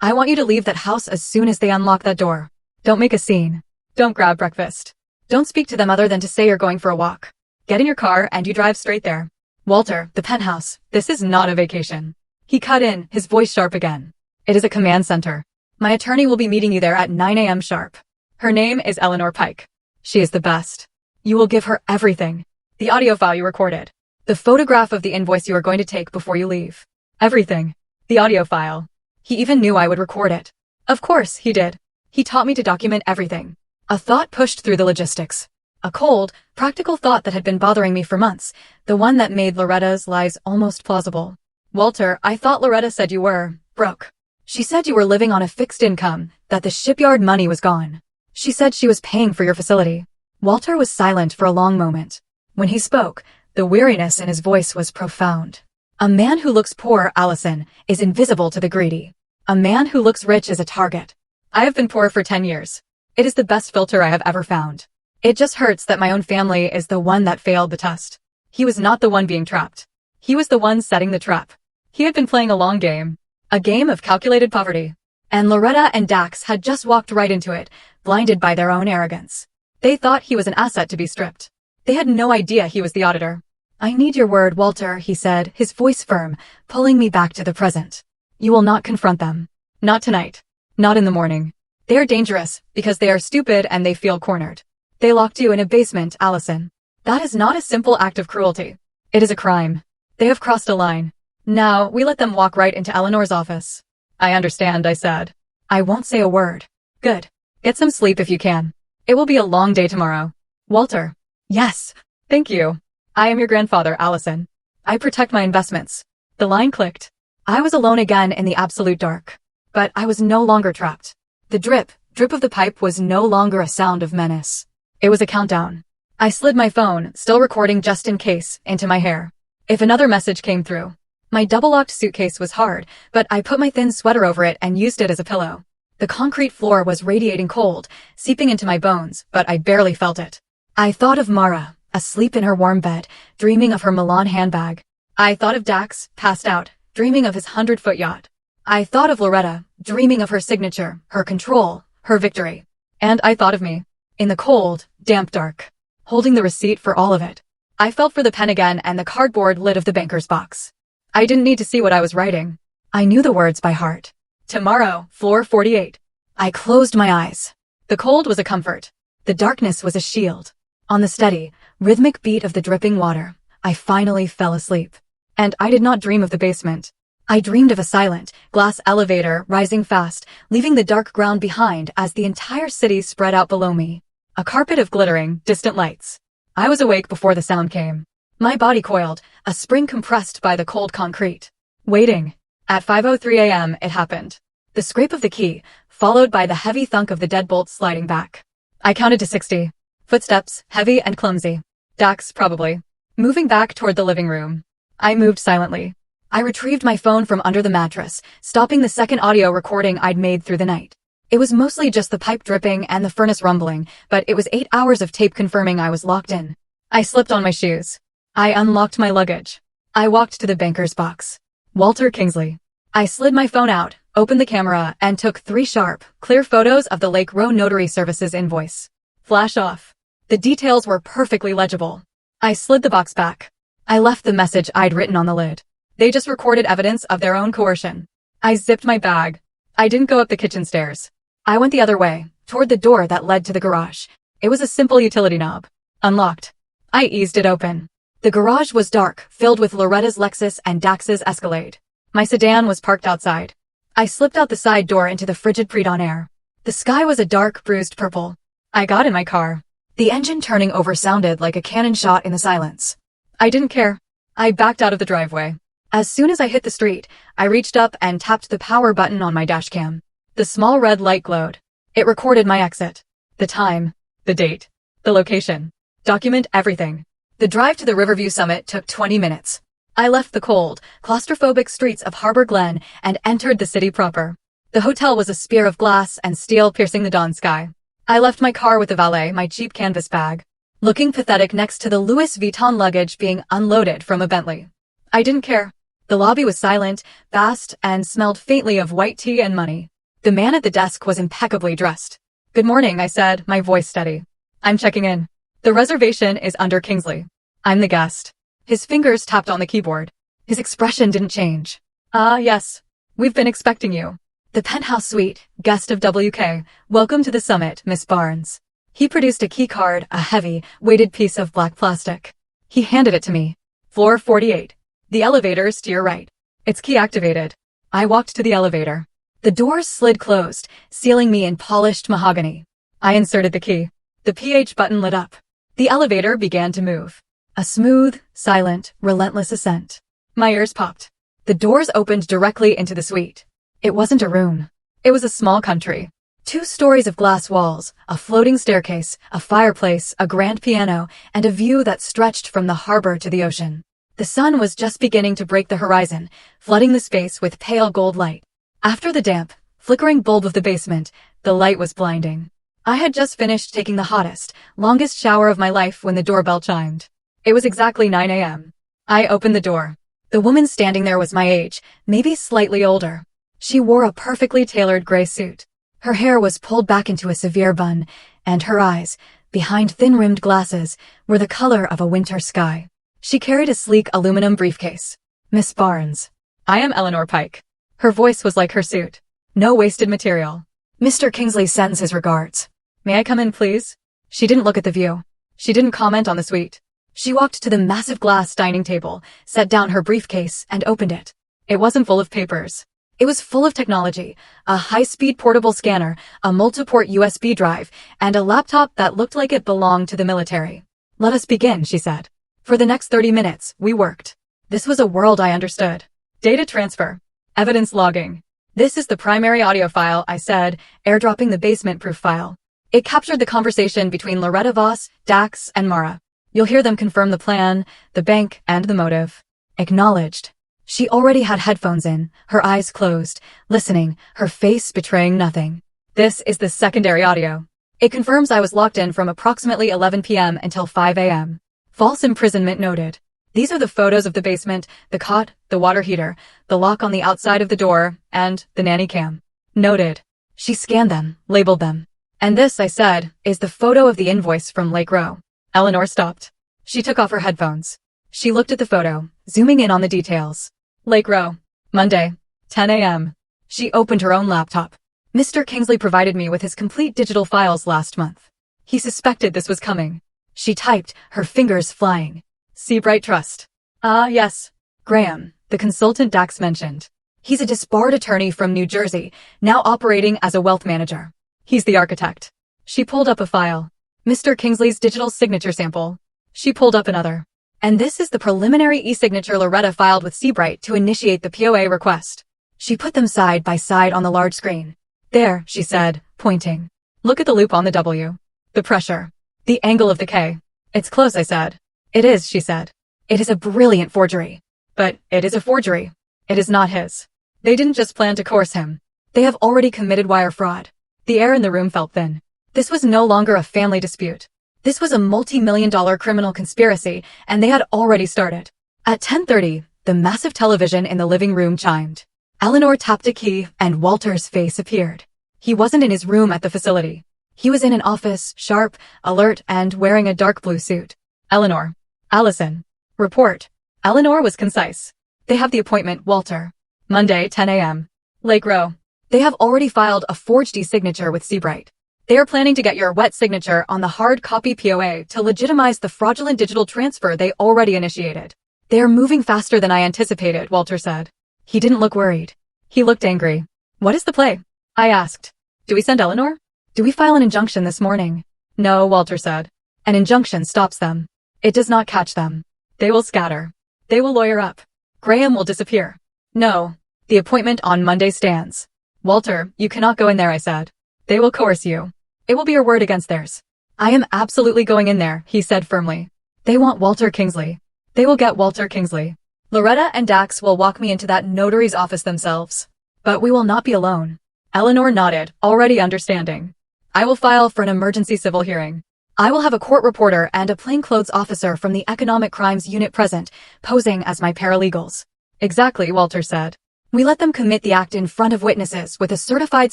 I want you to leave that house as soon as they unlock that door. Don't make a scene. Don't grab breakfast. Don't speak to them other than to say you're going for a walk. Get in your car and you drive straight there. Walter, the penthouse. This is not a vacation. He cut in, his voice sharp again. It is a command center. My attorney will be meeting you there at 9 a.m. sharp. Her name is Eleanor Pike. She is the best. You will give her everything. The audio file you recorded. The photograph of the invoice you are going to take before you leave. Everything. The audio file. He even knew I would record it. Of course, he did. He taught me to document everything. A thought pushed through the logistics. A cold, practical thought that had been bothering me for months, the one that made Loretta's lies almost plausible. Walter, I thought Loretta said you were broke. She said you were living on a fixed income, that the shipyard money was gone. She said she was paying for your facility. Walter was silent for a long moment. When he spoke, the weariness in his voice was profound. A man who looks poor, Allison, is invisible to the greedy. A man who looks rich is a target. I have been poor for 10 years. It is the best filter I have ever found. It just hurts that my own family is the one that failed the test. He was not the one being trapped. He was the one setting the trap. He had been playing a long game. A game of calculated poverty. And Loretta and Dax had just walked right into it, blinded by their own arrogance. They thought he was an asset to be stripped. They had no idea he was the auditor. I need your word, Walter, he said, his voice firm, pulling me back to the present. You will not confront them. Not tonight. Not in the morning. They are dangerous, because they are stupid and they feel cornered. They locked you in a basement, Allison. That is not a simple act of cruelty. It is a crime. They have crossed a line. Now, we let them walk right into Eleanor's office. I understand, I said. I won't say a word. Good. Get some sleep if you can. It will be a long day tomorrow. Walter. Yes. Thank you. I am your grandfather, Allison. I protect my investments. The line clicked. I was alone again in the absolute dark. But I was no longer trapped. The drip of the pipe was no longer a sound of menace. It was a countdown. I slid my phone, still recording just in case, into my hair. If another message came through. My double-locked suitcase was hard, but I put my thin sweater over it and used it as a pillow. The concrete floor was radiating cold, seeping into my bones, but I barely felt it. I thought of Mara, asleep in her warm bed, dreaming of her Milan handbag. I thought of Dax, passed out, dreaming of his 100-foot yacht. I thought of Loretta, dreaming of her signature, her control, her victory. And I thought of me, in the cold, damp dark, holding the receipt for all of it. I felt for the pen again and the cardboard lid of the banker's box. I didn't need to see what I was writing. I knew the words by heart. Tomorrow, floor 48. I closed my eyes. The cold was a comfort. The darkness was a shield. On the steady, rhythmic beat of the dripping water, I finally fell asleep. And I did not dream of the basement. I dreamed of a silent, glass elevator rising fast, leaving the dark ground behind as the entire city spread out below me. A carpet of glittering, distant lights. I was awake before the sound came. My body coiled, a spring compressed by the cold concrete. Waiting. At 5:03 a.m. it happened. The scrape of the key, followed by the heavy thunk of the deadbolt sliding back. I counted to 60. Footsteps, heavy and clumsy. Dax, probably. Moving back toward the living room. I moved silently. I retrieved my phone from under the mattress, stopping the second audio recording I'd made through the night. It was mostly just the pipe dripping and the furnace rumbling, but it was 8 hours of tape confirming I was locked in. I slipped on my shoes. I unlocked my luggage. I walked to the banker's box. Walter Kingsley. I slid my phone out, opened the camera, and took 3 sharp, clear photos of the Lake Row Notary Services invoice. Flash off. The details were perfectly legible. I slid the box back. I left the message I'd written on the lid. They just recorded evidence of their own coercion. I zipped my bag. I didn't go up the kitchen stairs. I went the other way, toward the door that led to the garage. It was a simple utility knob. Unlocked. I eased it open. The garage was dark, filled with Loretta's Lexus and Dax's Escalade. My sedan was parked outside. I slipped out the side door into the frigid pre-dawn air. The sky was a dark, bruised purple. I got in my car. The engine turning over sounded like a cannon shot in the silence. I didn't care. I backed out of the driveway. As soon as I hit the street, I reached up and tapped the power button on my dashcam. The small red light glowed. It recorded my exit. The time, the date, the location. Document everything. The drive to the Riverview summit took 20 minutes. I left the cold, claustrophobic streets of Harbor Glen and entered the city proper. The hotel was a spear of glass and steel piercing the dawn sky. I left my car with the valet, my cheap canvas bag, looking pathetic next to the Louis Vuitton luggage being unloaded from a Bentley. I didn't care. The lobby was silent, vast, and smelled faintly of white tea and money. The man at the desk was impeccably dressed. Good morning, I said, my voice steady. I'm checking in. The reservation is under Kingsley. I'm the guest. His fingers tapped on the keyboard. His expression didn't change. Yes. We've been expecting you. The penthouse suite, guest of WK. Welcome to the summit, Miss Barnes. He produced a key card, a heavy, weighted piece of black plastic. He handed it to me. Floor 48. The elevators to your right. It's key activated. I walked to the elevator. The doors slid closed, sealing me in polished mahogany. I inserted the key. The PH button lit up. The elevator began to move. A smooth, silent, relentless ascent. My ears popped. The doors opened directly into the suite. It wasn't a room. It was a small country. 2 stories of glass walls, a floating staircase, a fireplace, a grand piano, and a view that stretched from the harbor to the ocean. The sun was just beginning to break the horizon, flooding the space with pale gold light. After the damp, flickering bulb of the basement, the light was blinding. I had just finished taking the hottest, longest shower of my life when the doorbell chimed. It was exactly 9 a.m. I opened the door. The woman standing there was my age, maybe slightly older. She wore a perfectly tailored gray suit. Her hair was pulled back into a severe bun, and her eyes, behind thin-rimmed glasses, were the color of a winter sky. She carried a sleek aluminum briefcase. Miss Barnes. I am Eleanor Pike. Her voice was like her suit. No wasted material. Mr. Kingsley sends his regards. May I come in, please? She didn't look at the view. She didn't comment on the suite. She walked to the massive glass dining table, set down her briefcase, and opened it. It wasn't full of papers. It was full of technology, a high-speed portable scanner, a multi-port USB drive, and a laptop that looked like it belonged to the military. Let us begin, she said. For the next 30 minutes, we worked. This was a world I understood. Data transfer. Evidence logging. This is the primary audio file, I said, airdropping the basement-proof file. It captured the conversation between Loretta Voss, Dax, and Mara. You'll hear them confirm the plan, the bank, and the motive. Acknowledged. She already had headphones in, her eyes closed, listening, her face betraying nothing. This is the secondary audio. It confirms I was locked in from approximately 11 p.m. until 5 a.m. False imprisonment noted. These are the photos of the basement, the cot, the water heater, the lock on the outside of the door, and the nanny cam. Noted. She scanned them, labeled them. And this, I said, is the photo of the invoice from Lake Row. Eleanor stopped. She took off her headphones. She looked at the photo, zooming in on the details. Lake Row. Monday. 10 a.m. She opened her own laptop. Mr. Kingsley provided me with his complete digital files last month. He suspected this was coming. She typed, her fingers flying. Seabright Trust. Ah, yes. Graham, the consultant Dax mentioned. He's a disbarred attorney from New Jersey, now operating as a wealth manager. He's the architect. She pulled up a file. Mr. Kingsley's digital signature sample. She pulled up another. And this is the preliminary e-signature Loretta filed with Seabright to initiate the POA request. She put them side by side on the large screen. There, she said, pointing. Look at the loop on the W. The pressure. The angle of the K. It's close, I said. It is, she said. It is a brilliant forgery. But it is a forgery. It is not his. They didn't just plan to coerce him. They have already committed wire fraud. The air in the room felt thin. This was no longer a family dispute. This was a multi-million-dollar criminal conspiracy, and they had already started. At 10:30, the massive television in the living room chimed. Eleanor tapped a key, and Walter's face appeared. He wasn't in his room at the facility. He was in an office, sharp, alert, and wearing a dark blue suit. Eleanor. Allison. Report. Eleanor was concise. They have the appointment, Walter. Monday, 10 a.m. Lake Row. They have already filed a forged e-signature with Seabright. They are planning to get your wet signature on the hard copy POA to legitimize the fraudulent digital transfer they already initiated. They are moving faster than I anticipated, Walter said. He didn't look worried. He looked angry. What is the play? I asked. Do we send Eleanor? Do we file an injunction this morning? No, Walter said. An injunction stops them. It does not catch them. They will scatter. They will lawyer up. Graham will disappear. No. The appointment on Monday stands. Walter, you cannot go in there, I said. They will coerce you. It will be your word against theirs. I am absolutely going in there, he said firmly. They want Walter Kingsley. They will get Walter Kingsley. Loretta and Dax will walk me into that notary's office themselves. But we will not be alone. Eleanor nodded, already understanding. I will file for an emergency civil hearing. I will have a court reporter and a plainclothes officer from the Economic Crimes Unit present, posing as my paralegals. Exactly, Walter said. We let them commit the act in front of witnesses with a certified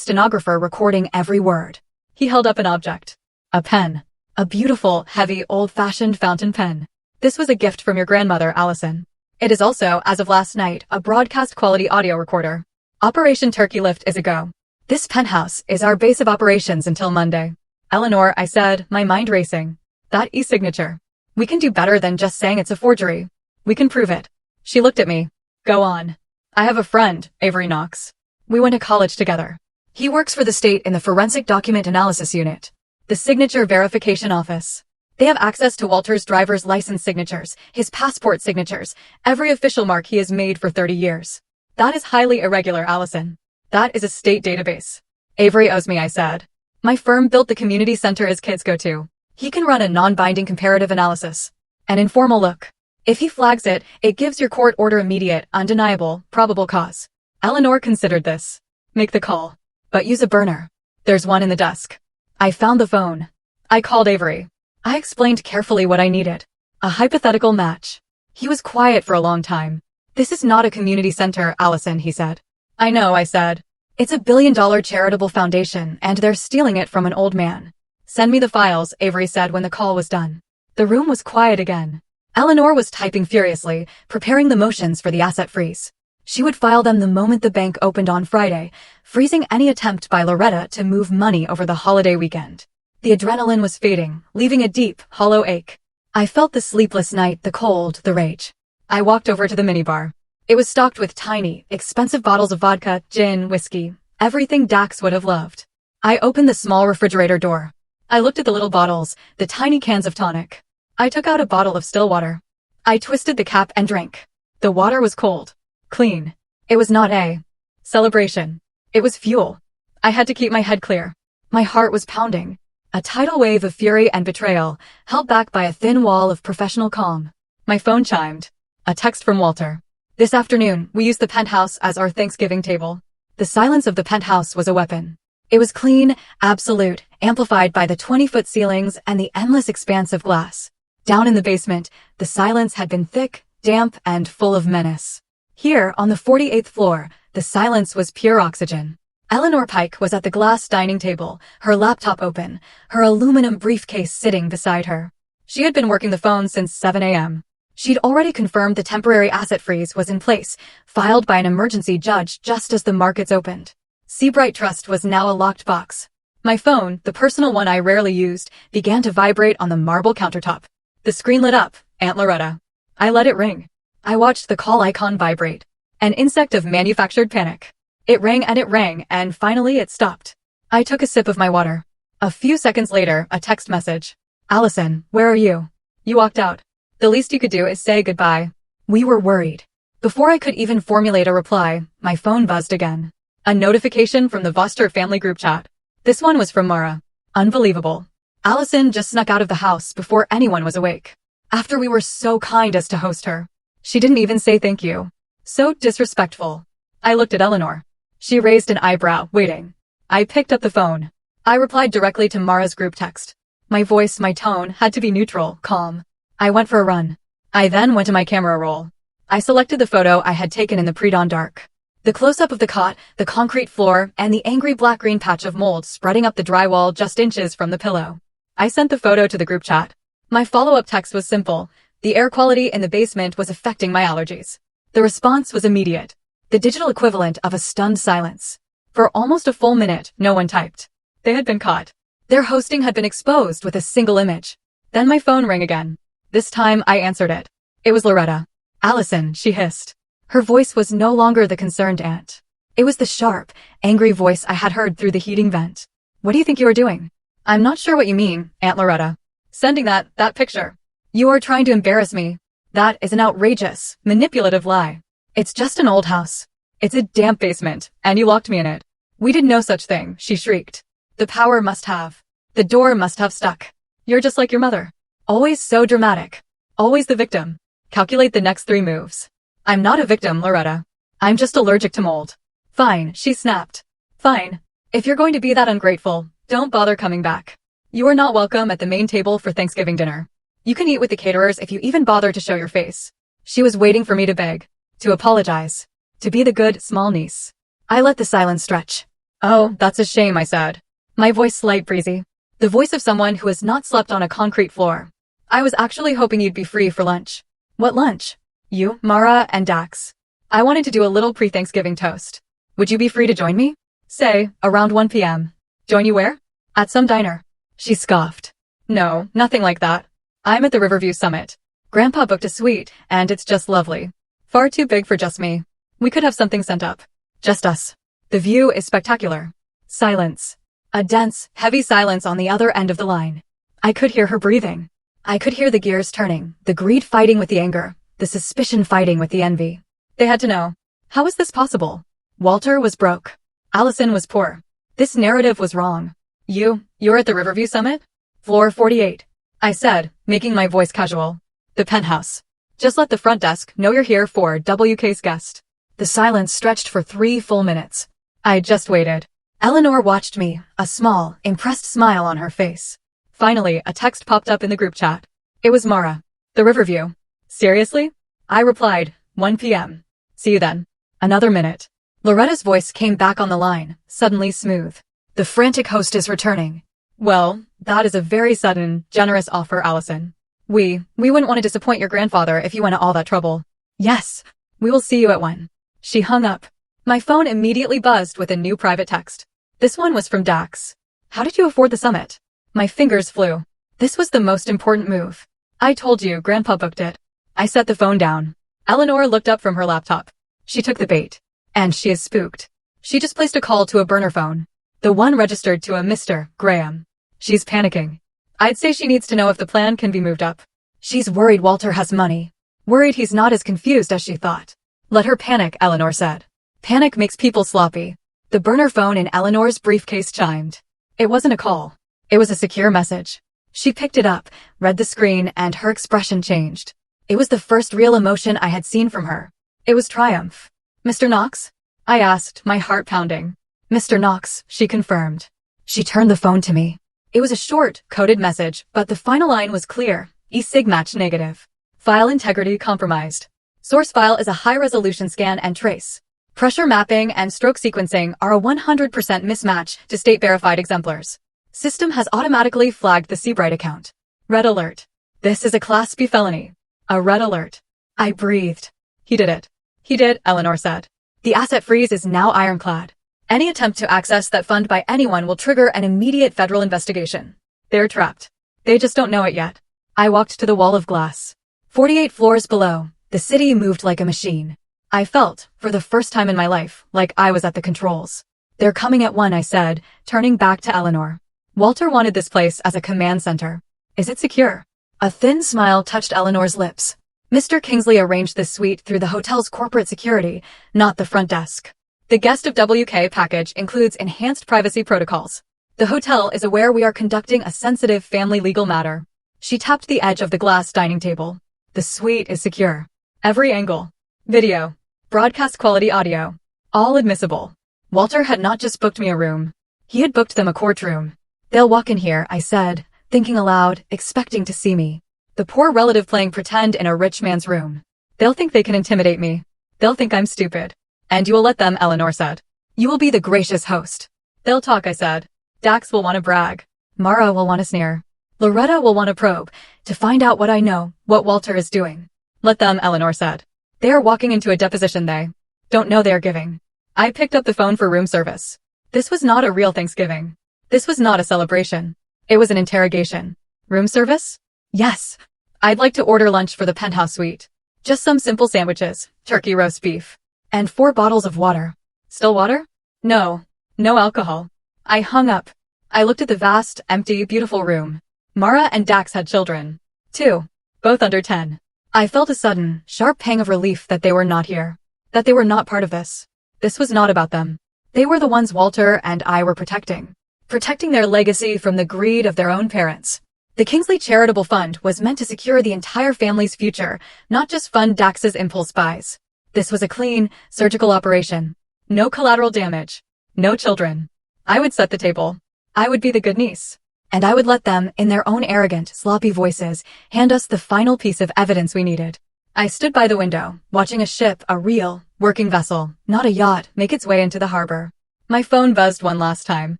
stenographer recording every word. He held up an object. A pen. A beautiful, heavy, old-fashioned fountain pen. This was a gift from your grandmother, Allison. It is also, as of last night, a broadcast-quality audio recorder. Operation Turkey Lift is a go. This penthouse is our base of operations until Monday. Eleanor, I said, my mind racing. That e-signature. We can do better than just saying it's a forgery. We can prove it. She looked at me. Go on. I have a friend, Avery Knox. We went to college together. He works for the state in the Forensic Document Analysis Unit, the Signature Verification Office. They have access to Walter's driver's license signatures, his passport signatures, every official mark he has made for 30 years. That is highly irregular, Allison. That is a state database. Avery owes me, I said. My firm built the community center his kids go to. He can run a non-binding comparative analysis. An informal look. If he flags it, it gives your court order immediate, undeniable, probable cause. Eleanor considered this. Make the call. But use a burner. There's one in the desk. I found the phone. I called Avery. I explained carefully what I needed. A hypothetical match. He was quiet for a long time. This is not a community center, Allison, he said. I know, I said. It's a billion-dollar charitable foundation, and they're stealing it from an old man. Send me the files, Avery said when the call was done. The room was quiet again. Eleanor was typing furiously, preparing the motions for the asset freeze. She would file them the moment the bank opened on Friday, freezing any attempt by Loretta to move money over the holiday weekend. The adrenaline was fading, leaving a deep, hollow ache. I felt the sleepless night, the cold, the rage. I walked over to the minibar. It was stocked with tiny, expensive bottles of vodka, gin, whiskey, everything Dax would have loved. I opened the small refrigerator door. I looked at the little bottles, the tiny cans of tonic. I took out a bottle of still water. I twisted the cap and drank. The water was cold. Clean. It was not a celebration. It was fuel. I had to keep my head clear. My heart was pounding. A tidal wave of fury and betrayal, held back by a thin wall of professional calm. My phone chimed. A text from Walter. This afternoon, we used the penthouse as our Thanksgiving table. The silence of the penthouse was a weapon. It was clean, absolute, amplified by the 20-foot ceilings and the endless expanse of glass. Down in the basement, the silence had been thick, damp, and full of menace. Here, on the 48th floor, the silence was pure oxygen. Eleanor Pike was at the glass dining table, her laptop open, her aluminum briefcase sitting beside her. She had been working the phone since 7 a.m. She'd already confirmed the temporary asset freeze was in place, filed by an emergency judge just as the markets opened. Seabright Trust was now a locked box. My phone, the personal one I rarely used, began to vibrate on the marble countertop. The screen lit up, Aunt Loretta. I let it ring. I watched the call icon vibrate. An insect of manufactured panic. It rang, and finally it stopped. I took a sip of my water. A few seconds later, a text message. Allison, where are you? You walked out. The least you could do is say goodbye. We were worried. Before I could even formulate a reply, my phone buzzed again. A notification from the Voster family group chat. This one was from Mara. Unbelievable. Allison just snuck out of the house before anyone was awake. After we were so kind as to host her. She didn't even say thank you. So disrespectful. I looked at Eleanor. She raised an eyebrow, waiting. I picked up the phone. I replied directly to Mara's group text. My voice, my tone, had to be neutral, calm. I went for a run. I then went to my camera roll. I selected the photo I had taken in the pre-dawn dark. The close-up of the cot, the concrete floor, and the angry black-green patch of mold spreading up the drywall just inches from the pillow. I sent the photo to the group chat. My follow-up text was simple. The air quality in the basement was affecting my allergies. The response was immediate. The digital equivalent of a stunned silence. For almost a full minute, no one typed. They had been caught. Their hosting had been exposed with a single image. Then my phone rang again. This time I answered it. It was Loretta. Allison, she hissed. Her voice was no longer the concerned aunt. It was the sharp, angry voice I had heard through the heating vent. What do you think you are doing? I'm not sure what you mean, Aunt Loretta. Sending that picture. You are trying to embarrass me. That is an outrageous, manipulative lie. It's just an old house. It's a damp basement, and you locked me in it. We did no such thing, she shrieked. The power must have. The door must have stuck. You're just like your mother. Always so dramatic. Always the victim. Calculate the next 3 moves. I'm not a victim, Loretta. I'm just allergic to mold. Fine, she snapped. Fine. If you're going to be that ungrateful, don't bother coming back. You are not welcome at the main table for Thanksgiving dinner. You can eat with the caterers if you even bother to show your face. She was waiting for me to beg. To apologize. To be the good, small niece. I let the silence stretch. Oh, that's a shame, I said. My voice slight breezy. The voice of someone who has not slept on a concrete floor. I was actually hoping you'd be free for lunch. What lunch? You, Mara, and Dax. I wanted to do a little pre-Thanksgiving toast. Would you be free to join me? Say, around 1 p.m. Join you where? At some diner. She scoffed. No, nothing like that. I'm at the Riverview Summit. Grandpa booked a suite, and it's just lovely. Far too big for just me. We could have something sent up. Just us. The view is spectacular. Silence. A dense, heavy silence on the other end of the line. I could hear her breathing. I could hear the gears turning, the greed fighting with the anger, the suspicion fighting with the envy. They had to know. How was this possible? Walter was broke. Allison was poor. This narrative was wrong. You're at the Riverview Summit? Floor 48. I said, making my voice casual. The penthouse. Just let the front desk know you're here for WK's guest. The silence stretched for 3 full minutes. I just waited. Eleanor watched me, a small, impressed smile on her face. Finally, a text popped up in the group chat. It was Mara. The Riverview. Seriously? I replied, 1 p.m. See you then. Another minute. Loretta's voice came back on the line, suddenly smooth. The frantic host is returning. Well, that is a very sudden, generous offer, Allison. We wouldn't want to disappoint your grandfather if you went to all that trouble. Yes, we will see you at 1. She hung up. My phone immediately buzzed with a new private text. This one was from Dax. How did you afford the summit? My fingers flew. This was the most important move. I told you, Grandpa booked it. I set the phone down. Eleanor looked up from her laptop. She took the bait. And she is spooked. She just placed a call to a burner phone. The one registered to a Mr. Graham. She's panicking. I'd say she needs to know if the plan can be moved up. She's worried Walter has money. Worried he's not as confused as she thought. Let her panic, Eleanor said. Panic makes people sloppy. The burner phone in Eleanor's briefcase chimed. It wasn't a call. It was a secure message. She picked it up, read the screen, and her expression changed. It was the first real emotion I had seen from her. It was triumph. Mr. Knox? I asked, my heart pounding. Mr. Knox, she confirmed. She turned the phone to me. It was a short, coded message, but the final line was clear. E-sig match negative. File integrity compromised. Source file is a high-resolution scan and trace. Pressure mapping and stroke sequencing are a 100% mismatch to state-verified exemplars. System has automatically flagged the Seabright account. Red alert. This is a Class B felony. A red alert. I breathed. He did it. He did, Eleanor said. The asset freeze is now ironclad. Any attempt to access that fund by anyone will trigger an immediate federal investigation. They're trapped. They just don't know it yet. I walked to the wall of glass. 48 floors below, the city moved like a machine. I felt, for the first time in my life, like I was at the controls. They're coming at 1, I said, turning back to Eleanor. Walter wanted this place as a command center. Is it secure? A thin smile touched Eleanor's lips. Mr. Kingsley arranged this suite through the hotel's corporate security, not the front desk. The Guest of WK package includes enhanced privacy protocols. The hotel is aware we are conducting a sensitive family legal matter. She tapped the edge of the glass dining table. The suite is secure. Every angle. Video. Broadcast quality audio. All admissible. Walter had not just booked me a room. He had booked them a courtroom. They'll walk in here, I said, thinking aloud, expecting to see me. The poor relative playing pretend in a rich man's room. They'll think they can intimidate me. They'll think I'm stupid. And you will let them, Eleanor said. You will be the gracious host. They'll talk, I said. Dax will want to brag. Mara will want to sneer. Loretta will want to probe, to find out what I know, what Walter is doing. Let them, Eleanor said. They are walking into a deposition they don't know they are giving. I picked up the phone for room service. This was not a real Thanksgiving. This was not a celebration. It was an interrogation. Room service? Yes. I'd like to order lunch for the penthouse suite. Just some simple sandwiches, turkey roast beef. And 4 bottles of water. Still water? No. No alcohol. I hung up. I looked at the vast, empty, beautiful room. Mara and Dax had children. 2. Both under 10. I felt a sudden, sharp pang of relief that they were not here. That they were not part of this. This was not about them. They were the ones Walter and I were protecting. Protecting their legacy from the greed of their own parents. The Kingsley Charitable Fund was meant to secure the entire family's future, not just fund Dax's impulse buys. This was a clean, surgical operation. No collateral damage. No children. I would set the table. I would be the good niece. And I would let them, in their own arrogant, sloppy voices, hand us the final piece of evidence we needed. I stood by the window, watching a ship, a real, working vessel, not a yacht, make its way into the harbor. My phone buzzed one last time.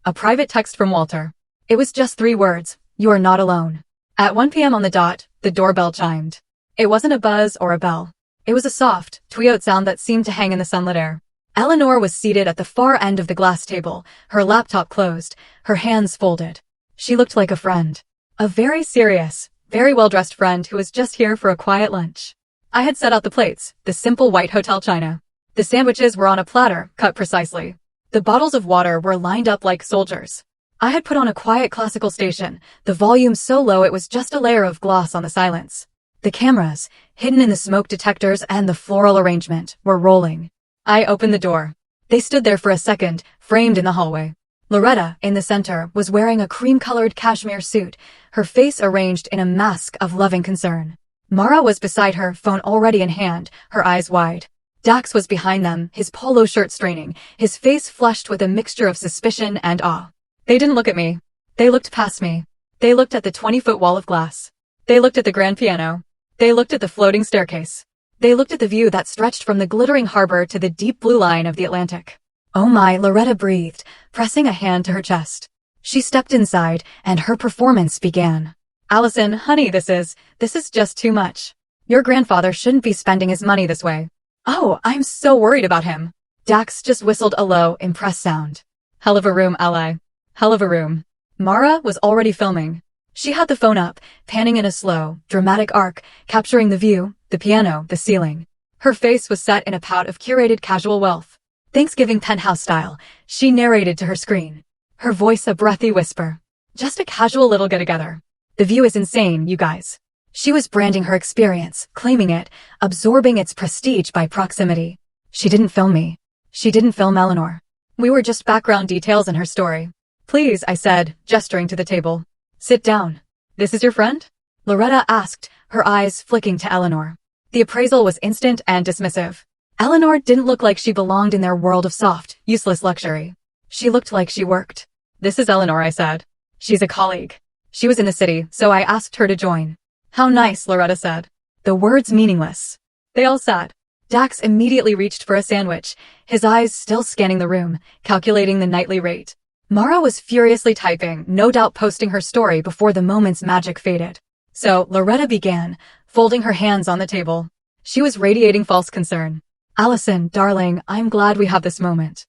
A private text from Walter. It was just 3 words. You are not alone. At 1 p.m. on the dot, the doorbell chimed. It wasn't a buzz or a bell. It was a soft, tweet sound that seemed to hang in the sunlit air. Eleanor was seated at the far end of the glass table, her laptop closed, her hands folded. She looked like a friend. A very serious, very well-dressed friend who was just here for a quiet lunch. I had set out the plates, the simple white hotel china. The sandwiches were on a platter, cut precisely. The bottles of water were lined up like soldiers. I had put on a quiet classical station, the volume so low it was just a layer of gloss on the silence. The cameras, hidden in the smoke detectors and the floral arrangement, were rolling. I opened the door. They stood there for a second, framed in the hallway. Loretta, in the center, was wearing a cream-colored cashmere suit, her face arranged in a mask of loving concern. Mara was beside her, phone already in hand, her eyes wide. Dax was behind them, his polo shirt straining, his face flushed with a mixture of suspicion and awe. They didn't look at me. They looked past me. They looked at the 20-foot wall of glass. They looked at the grand piano. They looked at the floating staircase. They looked at the view that stretched from the glittering harbor to the deep blue line of the Atlantic. Oh my, Loretta breathed, pressing a hand to her chest. She stepped inside, and her performance began. Allison, honey, this is just too much. Your grandfather shouldn't be spending his money this way. Oh, I'm so worried about him. Dax just whistled a low, impressed sound. Hell of a room, ally. Hell of a room. Mara was already filming. She had the phone up, panning in a slow, dramatic arc, capturing the view, the piano, the ceiling. Her face was set in a pout of curated casual wealth. Thanksgiving penthouse style, she narrated to her screen. Her voice a breathy whisper. Just a casual little get-together. The view is insane, you guys. She was branding her experience, claiming it, absorbing its prestige by proximity. She didn't film me. She didn't film Eleanor. We were just background details in her story. Please, I said, gesturing to the table. Sit down. This is your friend? Loretta asked, her eyes flicking to Eleanor. The appraisal was instant and dismissive. Eleanor didn't look like she belonged in their world of soft, useless luxury. She looked like she worked. This is Eleanor, I said. She's a colleague. She was in the city, so I asked her to join. How nice, Loretta said. The words meaningless. They all sat. Dax immediately reached for a sandwich, his eyes still scanning the room, calculating the nightly rate. Mara was furiously typing, no doubt posting her story before the moment's magic faded. So, Loretta began, folding her hands on the table. She was radiating false concern. Allison, darling, I'm glad we have this moment.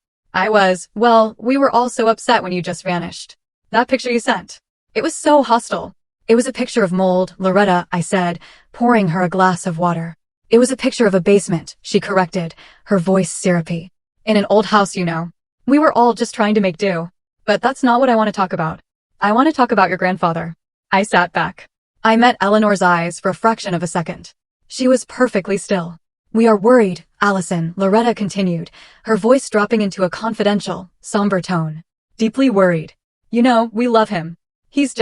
Well, we were all so upset when you just vanished. That picture you sent. It was so hostile. It was a picture of mold, Loretta, I said, pouring her a glass of water. It was a picture of a basement, she corrected, her voice syrupy. In an old house, you know. We were all just trying to make do. But that's not what I want to talk about. I want to talk about your grandfather. I sat back. I met Eleanor's eyes for a fraction of a second. She was perfectly still. We are worried, Allison, Loretta continued, her voice dropping into a confidential, somber tone. Deeply worried. You know, we love him. He's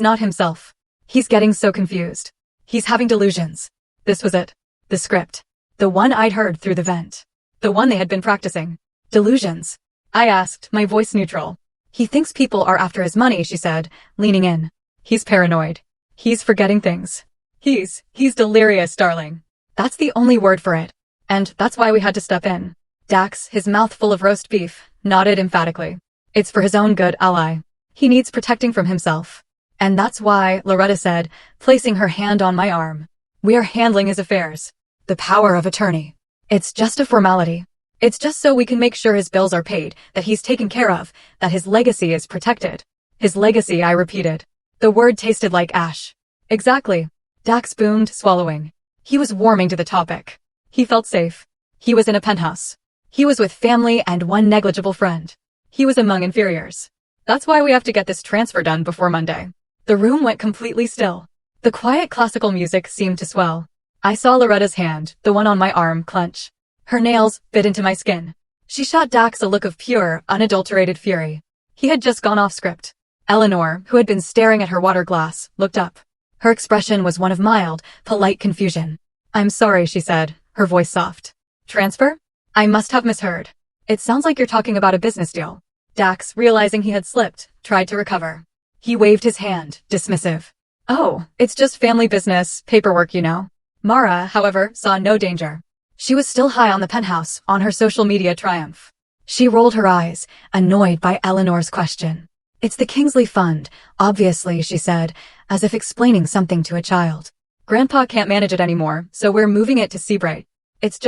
not himself. He's getting so confused. He's having delusions. This was it. The script. The one I'd heard through the vent. The one they had been practicing. Delusions. I asked, my voice neutral. He thinks people are after his money, she said, leaning in. He's paranoid. He's forgetting things. He's delirious, darling. That's the only word for it. And that's why we had to step in. Dax, his mouth full of roast beef, nodded emphatically. It's for his own good, ally. He needs protecting from himself. And that's why, Loretta said, placing her hand on my arm. We are handling his affairs. The power of attorney. It's just a formality. It's just so we can make sure his bills are paid, that he's taken care of, that his legacy is protected. His legacy, I repeated. The word tasted like ash. Exactly. Dax boomed, swallowing. He was warming to the topic. He felt safe. He was in a penthouse. He was with family and one negligible friend. He was among inferiors. That's why we have to get this transfer done before Monday. The room went completely still. The quiet classical music seemed to swell. I saw Loretta's hand, the one on my arm, clench. Her nails bit into my skin. She shot Dax a look of pure, unadulterated fury. He had just gone off script. Eleanor, who had been staring at her water glass, looked up. Her expression was one of mild, polite confusion. I'm sorry, she said, her voice soft. Transfer? I must have misheard. It sounds like you're talking about a business deal. Dax, realizing he had slipped, tried to recover. He waved his hand, dismissive. Oh, it's just family business, paperwork, you know. Mara, however, saw no danger. She was still high on the penthouse, on her social media triumph. She rolled her eyes, annoyed by Eleanor's question. It's the Kingsley Fund, obviously, she said, as if explaining something to a child. Grandpa can't manage it anymore, so we're moving it to Seabright. It's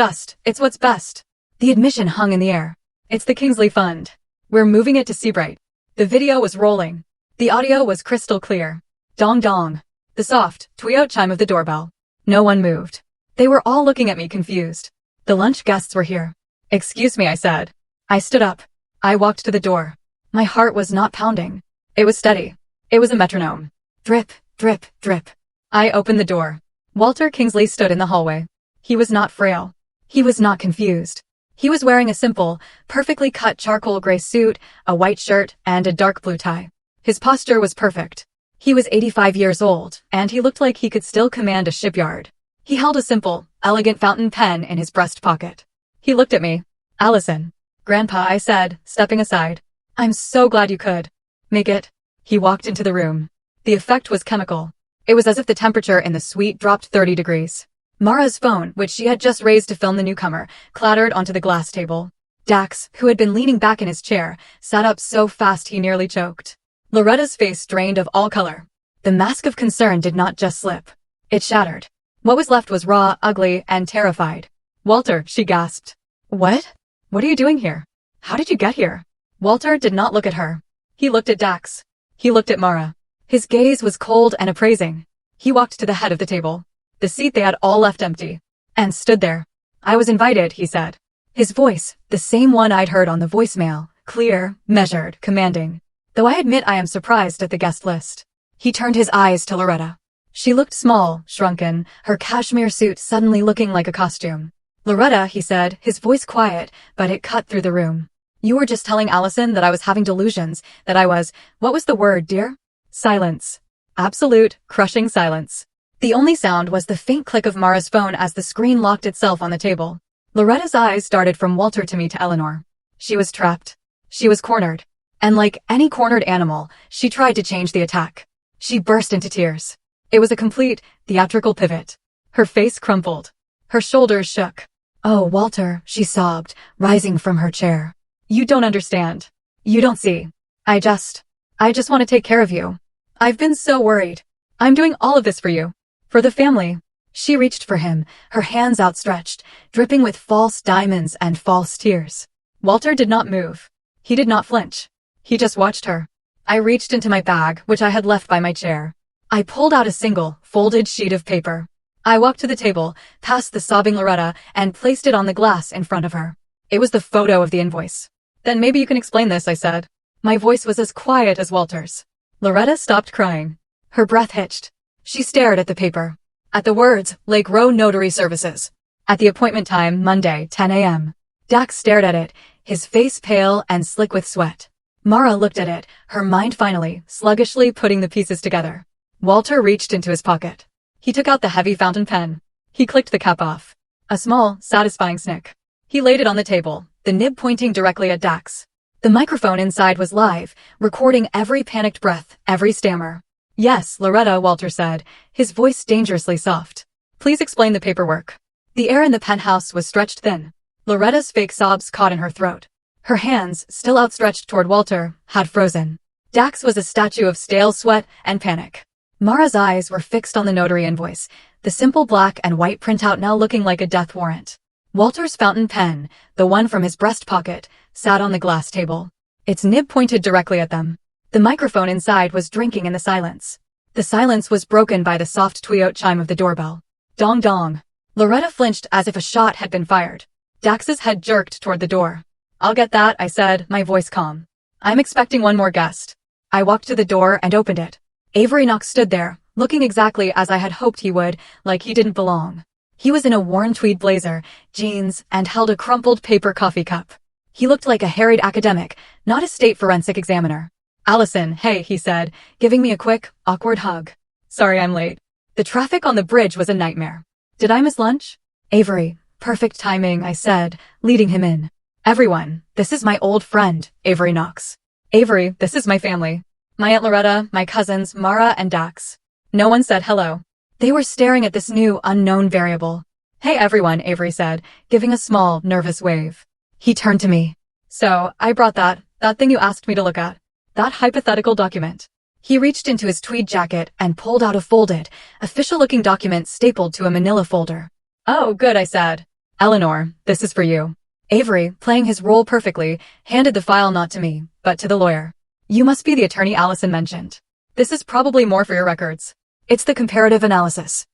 what's best. The admission hung in the air. It's the Kingsley Fund. We're moving it to Seabright. The video was rolling. The audio was crystal clear. Dong dong. The soft, tweet chime of the doorbell. No one moved. They were all looking at me confused. The lunch guests were here. Excuse me, I said. I stood up. I walked to the door. My heart was not pounding. It was steady. It was a metronome. Drip, drip, drip. I opened the door. Walter Kingsley stood in the hallway. He was not frail. He was not confused. He was wearing a simple, perfectly cut charcoal gray suit, a white shirt, and a dark blue tie. His posture was perfect. He was 85 years old, and he looked like he could still command a shipyard. He held a simple, elegant fountain pen in his breast pocket. He looked at me. Allison. Grandpa, I said, stepping aside. I'm so glad you could make it. He walked into the room. The effect was chemical. It was as if the temperature in the suite dropped 30 degrees. Mara's phone, which she had just raised to film the newcomer, clattered onto the glass table. Dax, who had been leaning back in his chair, sat up so fast he nearly choked. Loretta's face drained of all color. The mask of concern did not just slip. It shattered. What was left was raw, ugly, and terrified. Walter, she gasped. What? What are you doing here? How did you get here? Walter did not look at her. He looked at Dax. He looked at Mara. His gaze was cold and appraising. He walked to the head of the table, the seat they had all left empty, and stood there. I was invited, he said. His voice, the same one I'd heard on the voicemail, clear, measured, commanding. Though I admit I am surprised at the guest list. He turned his eyes to Loretta. She looked small, shrunken, her cashmere suit suddenly looking like a costume. Loretta, he said, his voice quiet, but it cut through the room. You were just telling Allison that I was having delusions, that I was, what was the word, dear? Silence. Absolute, crushing silence. The only sound was the faint click of Mara's phone as the screen locked itself on the table. Loretta's eyes darted from Walter to me to Eleanor. She was trapped. She was cornered. And like any cornered animal, she tried to change the attack. She burst into tears. It was a complete, theatrical pivot. Her face crumpled. Her shoulders shook. Oh, Walter, she sobbed, rising from her chair. You don't understand. You don't see. I just want to take care of you. I've been so worried. I'm doing all of this for you. For the family. She reached for him, her hands outstretched, dripping with false diamonds and false tears. Walter did not move. He did not flinch. He just watched her. I reached into my bag, which I had left by my chair. I pulled out a single, folded sheet of paper. I walked to the table, past the sobbing Loretta, and placed it on the glass in front of her. It was the photo of the invoice. Then maybe you can explain this, I said. My voice was as quiet as Walter's. Loretta stopped crying. Her breath hitched. She stared at the paper. At the words, Lake Row Notary Services. At the appointment time, Monday, 10 a.m. Dax stared at it, his face pale and slick with sweat. Mara looked at it, her mind finally, sluggishly putting the pieces together. Walter reached into his pocket. He took out the heavy fountain pen. He clicked the cap off. A small, satisfying snick. He laid it on the table, the nib pointing directly at Dax. The microphone inside was live, recording every panicked breath, every stammer. Yes, Loretta, Walter said, his voice dangerously soft. Please explain the paperwork. The air in the penthouse was stretched thin. Loretta's fake sobs caught in her throat. Her hands, still outstretched toward Walter, had frozen. Dax was a statue of stale sweat and panic. Mara's eyes were fixed on the notary invoice, the simple black and white printout now looking like a death warrant. Walter's fountain pen, the one from his breast pocket, sat on the glass table. Its nib pointed directly at them. The microphone inside was drinking in the silence. The silence was broken by the soft tweet chime of the doorbell. Dong dong. Loretta flinched as if a shot had been fired. Dax's head jerked toward the door. I'll get that, I said, my voice calm. I'm expecting one more guest. I walked to the door and opened it. Avery Knox stood there, looking exactly as I had hoped he would, like he didn't belong. He was in a worn tweed blazer, jeans, and held a crumpled paper coffee cup. He looked like a harried academic, not a state forensic examiner. Allison, hey, he said, giving me a quick, awkward hug. Sorry I'm late. The traffic on the bridge was a nightmare. Did I miss lunch? Avery, perfect timing, I said, leading him in. Everyone, this is my old friend, Avery Knox. Avery, this is my family. My Aunt Loretta, my cousins, Mara and Dax. No one said hello. They were staring at this new, unknown variable. Hey everyone, Avery said, giving a small, nervous wave. He turned to me. So, I brought that thing you asked me to look at. That hypothetical document. He reached into his tweed jacket and pulled out a folded, official-looking document stapled to a manila folder. Oh, good, I said. Eleanor, this is for you. Avery, playing his role perfectly, handed the file not to me, but to the lawyer. You must be the attorney Allison mentioned. This is probably more for your records. It's the comparative analysis.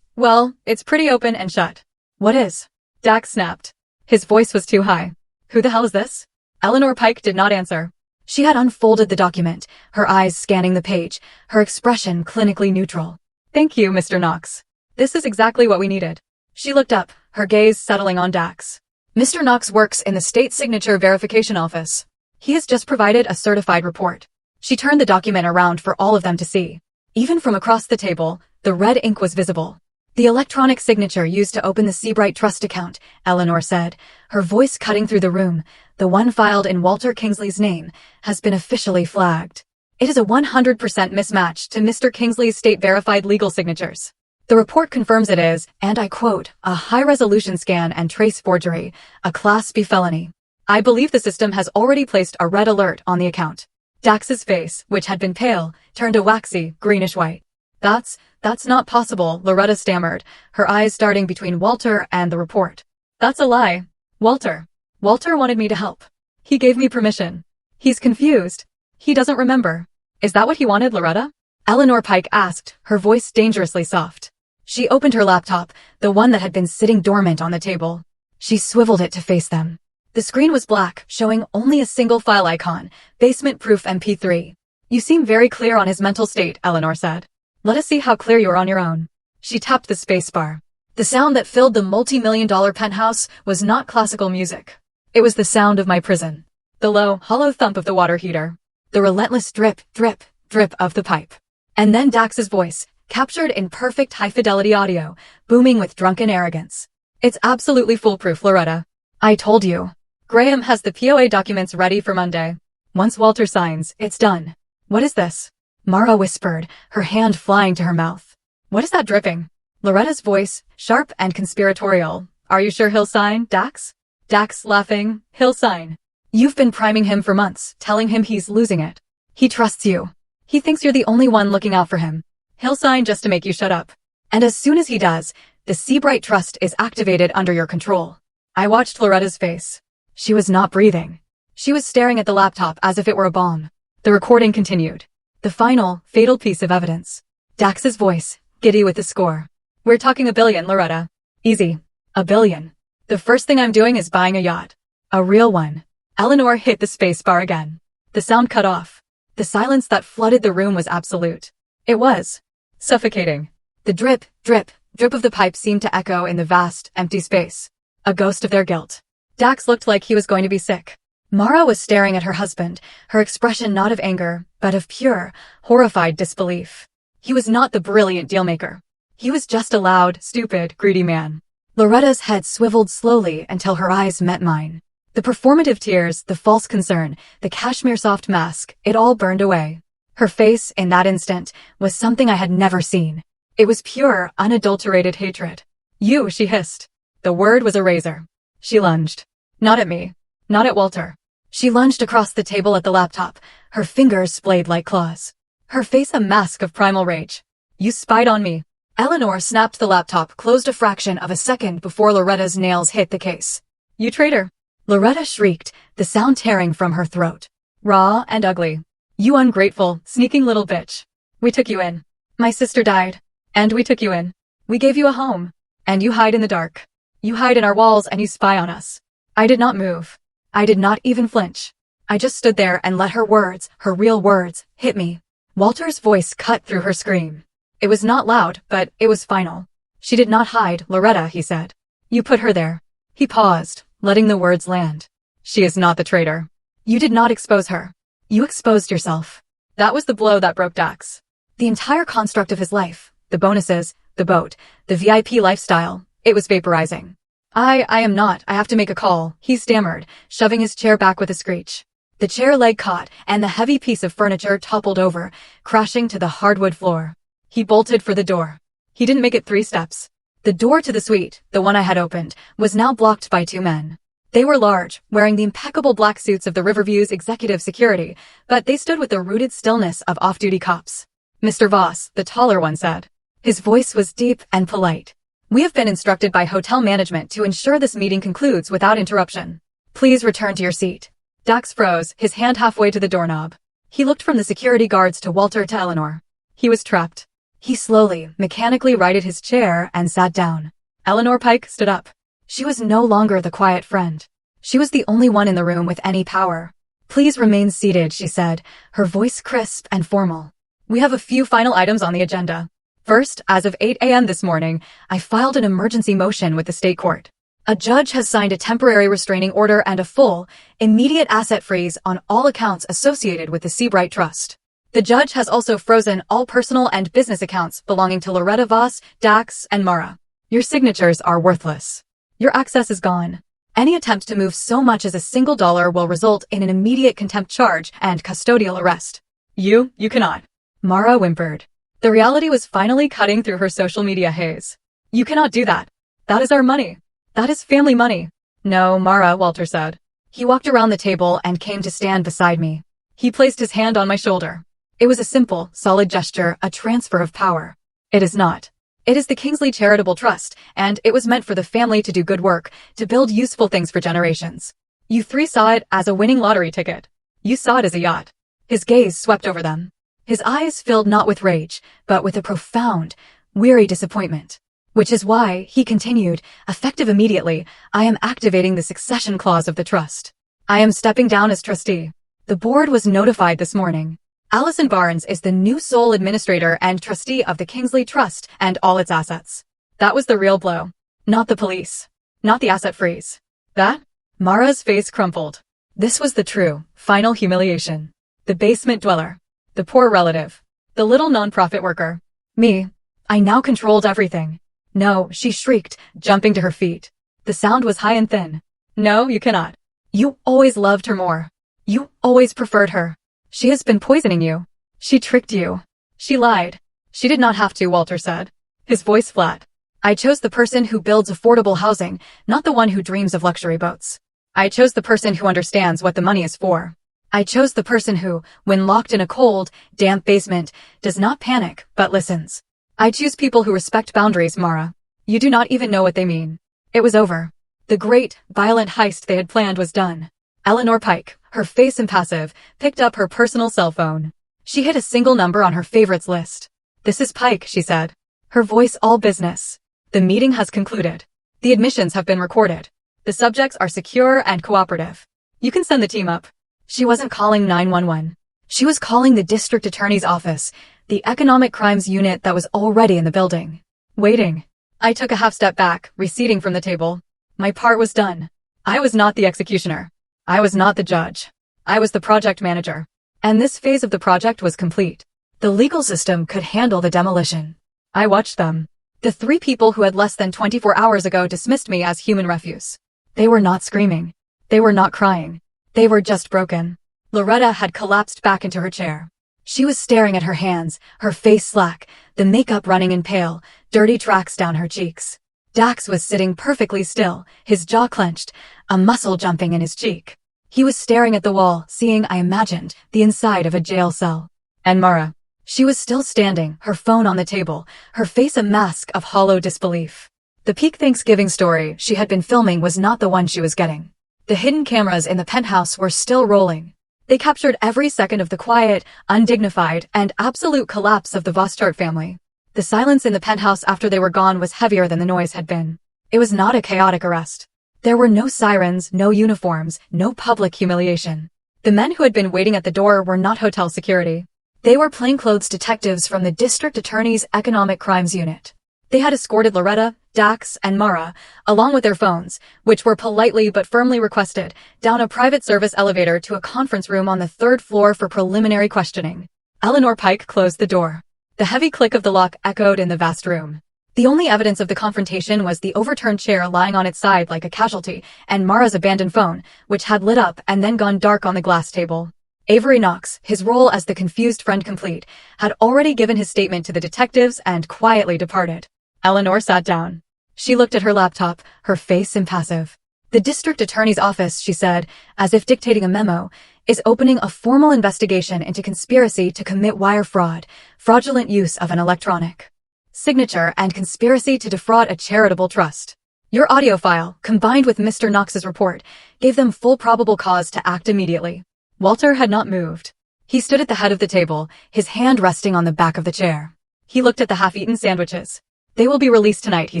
Well, it's pretty open and shut. What is? Dax snapped. His voice was too high. Who the hell is this? Eleanor Pike did not answer. She had unfolded the document, her eyes scanning the page, her expression clinically neutral. Thank you, Mr. Knox. This is exactly what we needed. She looked up, her gaze settling on Dax. Mr. Knox works in the State Signature Verification Office. He has just provided a certified report. She turned the document around for all of them to see. Even from across the table, the red ink was visible. The electronic signature used to open the Seabright Trust account, Eleanor said, her voice cutting through the room, the one filed in Walter Kingsley's name, has been officially flagged. It is a 100% mismatch to Mr. Kingsley's state-verified legal signatures. The report confirms it is, and I quote, a high-resolution scan and trace forgery, a Class B felony. I believe the system has already placed a red alert on the account. Dax's face, which had been pale, turned a waxy, greenish-white. That's not possible, Loretta stammered, her eyes darting between Walter and the report. That's a lie. Walter wanted me to help. He gave me permission. He's confused. He doesn't remember. Is that what he wanted, Loretta? Eleanor Pike asked, her voice dangerously soft. She opened her laptop, the one that had been sitting dormant on the table. She swiveled it to face them. The screen was black, showing only a single file icon, basement-proof MP3. You seem very clear on his mental state, Eleanor said. Let us see how clear you are on your own. She tapped the spacebar. The sound that filled the multi-million-dollar penthouse was not classical music. It was the sound of my prison. The low, hollow thump of the water heater. The relentless drip, drip, drip of the pipe. And then Dax's voice, captured in perfect high-fidelity audio, booming with drunken arrogance. It's absolutely foolproof, Loretta. I told you. Graham has the POA documents ready for Monday. Once Walter signs, it's done. What is this? Mara whispered, her hand flying to her mouth. What is that dripping? Loretta's voice, sharp and conspiratorial. Are you sure he'll sign, Dax? Dax laughing, he'll sign. You've been priming him for months, telling him he's losing it. He trusts you. He thinks you're the only one looking out for him. He'll sign just to make you shut up. And as soon as he does, the Seabright Trust is activated under your control. I watched Loretta's face. She was not breathing. She was staring at the laptop as if it were a bomb. The recording continued. The final, fatal piece of evidence. Dax's voice, giddy with the score. We're talking $1 billion, Loretta. Easy. $1 billion. The first thing I'm doing is buying a yacht. A real one. Eleanor hit the space bar again. The sound cut off. The silence that flooded the room was absolute. It was suffocating. The drip, drip, drip of the pipe seemed to echo in the vast, empty space. A ghost of their guilt. Dax looked like he was going to be sick. Mara was staring at her husband, her expression not of anger, but of pure, horrified disbelief. He was not the brilliant dealmaker. He was just a loud, stupid, greedy man. Loretta's head swiveled slowly until her eyes met mine. The performative tears, the false concern, the cashmere soft mask, it all burned away. Her face, in that instant, was something I had never seen. It was pure, unadulterated hatred. You, she hissed. The word was a razor. She lunged. Not at me. Not at Walter. She lunged across the table at the laptop, her fingers splayed like claws. Her face a mask of primal rage. You spied on me. Eleanor snapped the laptop closed a fraction of a second before Loretta's nails hit the case. You traitor. Loretta shrieked, the sound tearing from her throat. Raw and ugly. You ungrateful, sneaking little bitch. We took you in. My sister died. And we took you in. We gave you a home. And you hide in the dark. You hide in our walls and you spy on us. I did not move. I did not even flinch. I just stood there and let her words, her real words, hit me. Walter's voice cut through her scream. It was not loud, but it was final. She did not hide, Loretta, he said. You put her there. He paused, letting the words land. She is not the traitor. You did not expose her. You exposed yourself. That was the blow that broke Dax. The entire construct of his life, the bonuses, the boat, the VIP lifestyle, it was vaporizing. I am not, I have to make a call, he stammered, shoving his chair back with a screech. The chair leg caught, and the heavy piece of furniture toppled over, crashing to the hardwood floor. He bolted for the door. He didn't make it 3 steps. The door to the suite, the one I had opened, was now blocked by 2 men. They were large, wearing the impeccable black suits of the Riverview's executive security, but they stood with the rooted stillness of off-duty cops. Mr. Voss, the taller one said. His voice was deep and polite. We have been instructed by hotel management to ensure this meeting concludes without interruption. Please return to your seat. Dax froze, his hand halfway to the doorknob. He looked from the security guards to Walter to Eleanor. He was trapped. He slowly, mechanically righted his chair and sat down. Eleanor Pike stood up. She was no longer the quiet friend. She was the only one in the room with any power. "Please remain seated," she said, her voice crisp and formal. "We have a few final items on the agenda. First, as of 8 a.m. this morning, I filed an emergency motion with the state court. A judge has signed a temporary restraining order and a full, immediate asset freeze on all accounts associated with the Seabright Trust. The judge has also frozen all personal and business accounts belonging to Loretta Voss, Dax, and Mara. Your signatures are worthless. Your access is gone. Any attempt to move so much as a single dollar will result in an immediate contempt charge and custodial arrest. You cannot." Mara whimpered. The reality was finally cutting through her social media haze. "You cannot do that. That is our money. That is family money." "No, Mara," Walter said. He walked around the table and came to stand beside me. He placed his hand on my shoulder. It was a simple, solid gesture, a transfer of power. "It is not. It is the Kingsley Charitable Trust, and it was meant for the family to do good work, to build useful things for generations. You three saw it as a winning lottery ticket. You saw it as a yacht." His gaze swept over them. His eyes filled not with rage, but with a profound, weary disappointment. "Which is why," he continued, "effective immediately, I am activating the succession clause of the trust. I am stepping down as trustee. The board was notified this morning. Allison Barnes is the new sole administrator and trustee of the Kingsley Trust and all its assets." That was the real blow. Not the police. Not the asset freeze. That? Mara's face crumpled. This was the true, final humiliation. The basement dweller. The poor relative. The little nonprofit worker. Me. I now controlled everything. "No," she shrieked, jumping to her feet. The sound was high and thin. "No, you cannot. You always loved her more. You always preferred her. She has been poisoning you. She tricked you. She lied." "She did not have to," Walter said, his voice flat. "I chose the person who builds affordable housing, not the one who dreams of luxury boats. I chose the person who understands what the money is for. I chose the person who, when locked in a cold, damp basement, does not panic, but listens. I choose people who respect boundaries, Mara. You do not even know what they mean." It was over. The great, violent heist they had planned was done. Eleanor Pike, her face impassive, picked up her personal cell phone. She hit a single number on her favorites list. "This is Pike," she said, her voice all business. "The meeting has concluded. The admissions have been recorded. The subjects are secure and cooperative. You can send the team up." She wasn't calling 911. She was calling the district attorney's office, the economic crimes unit that was already in the building. Waiting. I took a half step back, receding from the table. My part was done. I was not the executioner. I was not the judge. I was the project manager. And this phase of the project was complete. The legal system could handle the demolition. I watched them. The three people who had less than 24 hours ago dismissed me as human refuse. They were not screaming. They were not crying. They were just broken. Loretta had collapsed back into her chair. She was staring at her hands, her face slack, the makeup running in pale, dirty tracks down her cheeks. Dax was sitting perfectly still, his jaw clenched, a muscle jumping in his cheek. He was staring at the wall, seeing, I imagined, the inside of a jail cell. And Mara. She was still standing, her phone on the table, her face a mask of hollow disbelief. The peak Thanksgiving story she had been filming was not the one she was getting. The hidden cameras in the penthouse were still rolling. They captured every second of the quiet, undignified, and absolute collapse of the Vostart family. The silence in the penthouse after they were gone was heavier than the noise had been. It was not a chaotic arrest. There were no sirens, no uniforms, no public humiliation. The men who had been waiting at the door were not hotel security. They were plainclothes detectives from the district attorney's economic crimes unit. They had escorted Loretta, Dax, and Mara, along with their phones, which were politely but firmly requested, down a private service elevator to a conference room on the third floor for preliminary questioning. Eleanor Pike closed the door. The heavy click of the lock echoed in the vast room. The only evidence of the confrontation was the overturned chair lying on its side like a casualty, and Mara's abandoned phone, which had lit up and then gone dark on the glass table. Avery Knox, his role as the confused friend complete, had already given his statement to the detectives and quietly departed. Eleanor sat down. She looked at her laptop, her face impassive. "The district attorney's office," she said, as if dictating a memo, "is opening a formal investigation into conspiracy to commit wire fraud, fraudulent use of an electronic signature, and conspiracy to defraud a charitable trust. Your audio file, combined with Mr. Knox's report, gave them full probable cause to act immediately." Walter had not moved. He stood at the head of the table, his hand resting on the back of the chair. He looked at the half-eaten sandwiches. They will be released tonight, he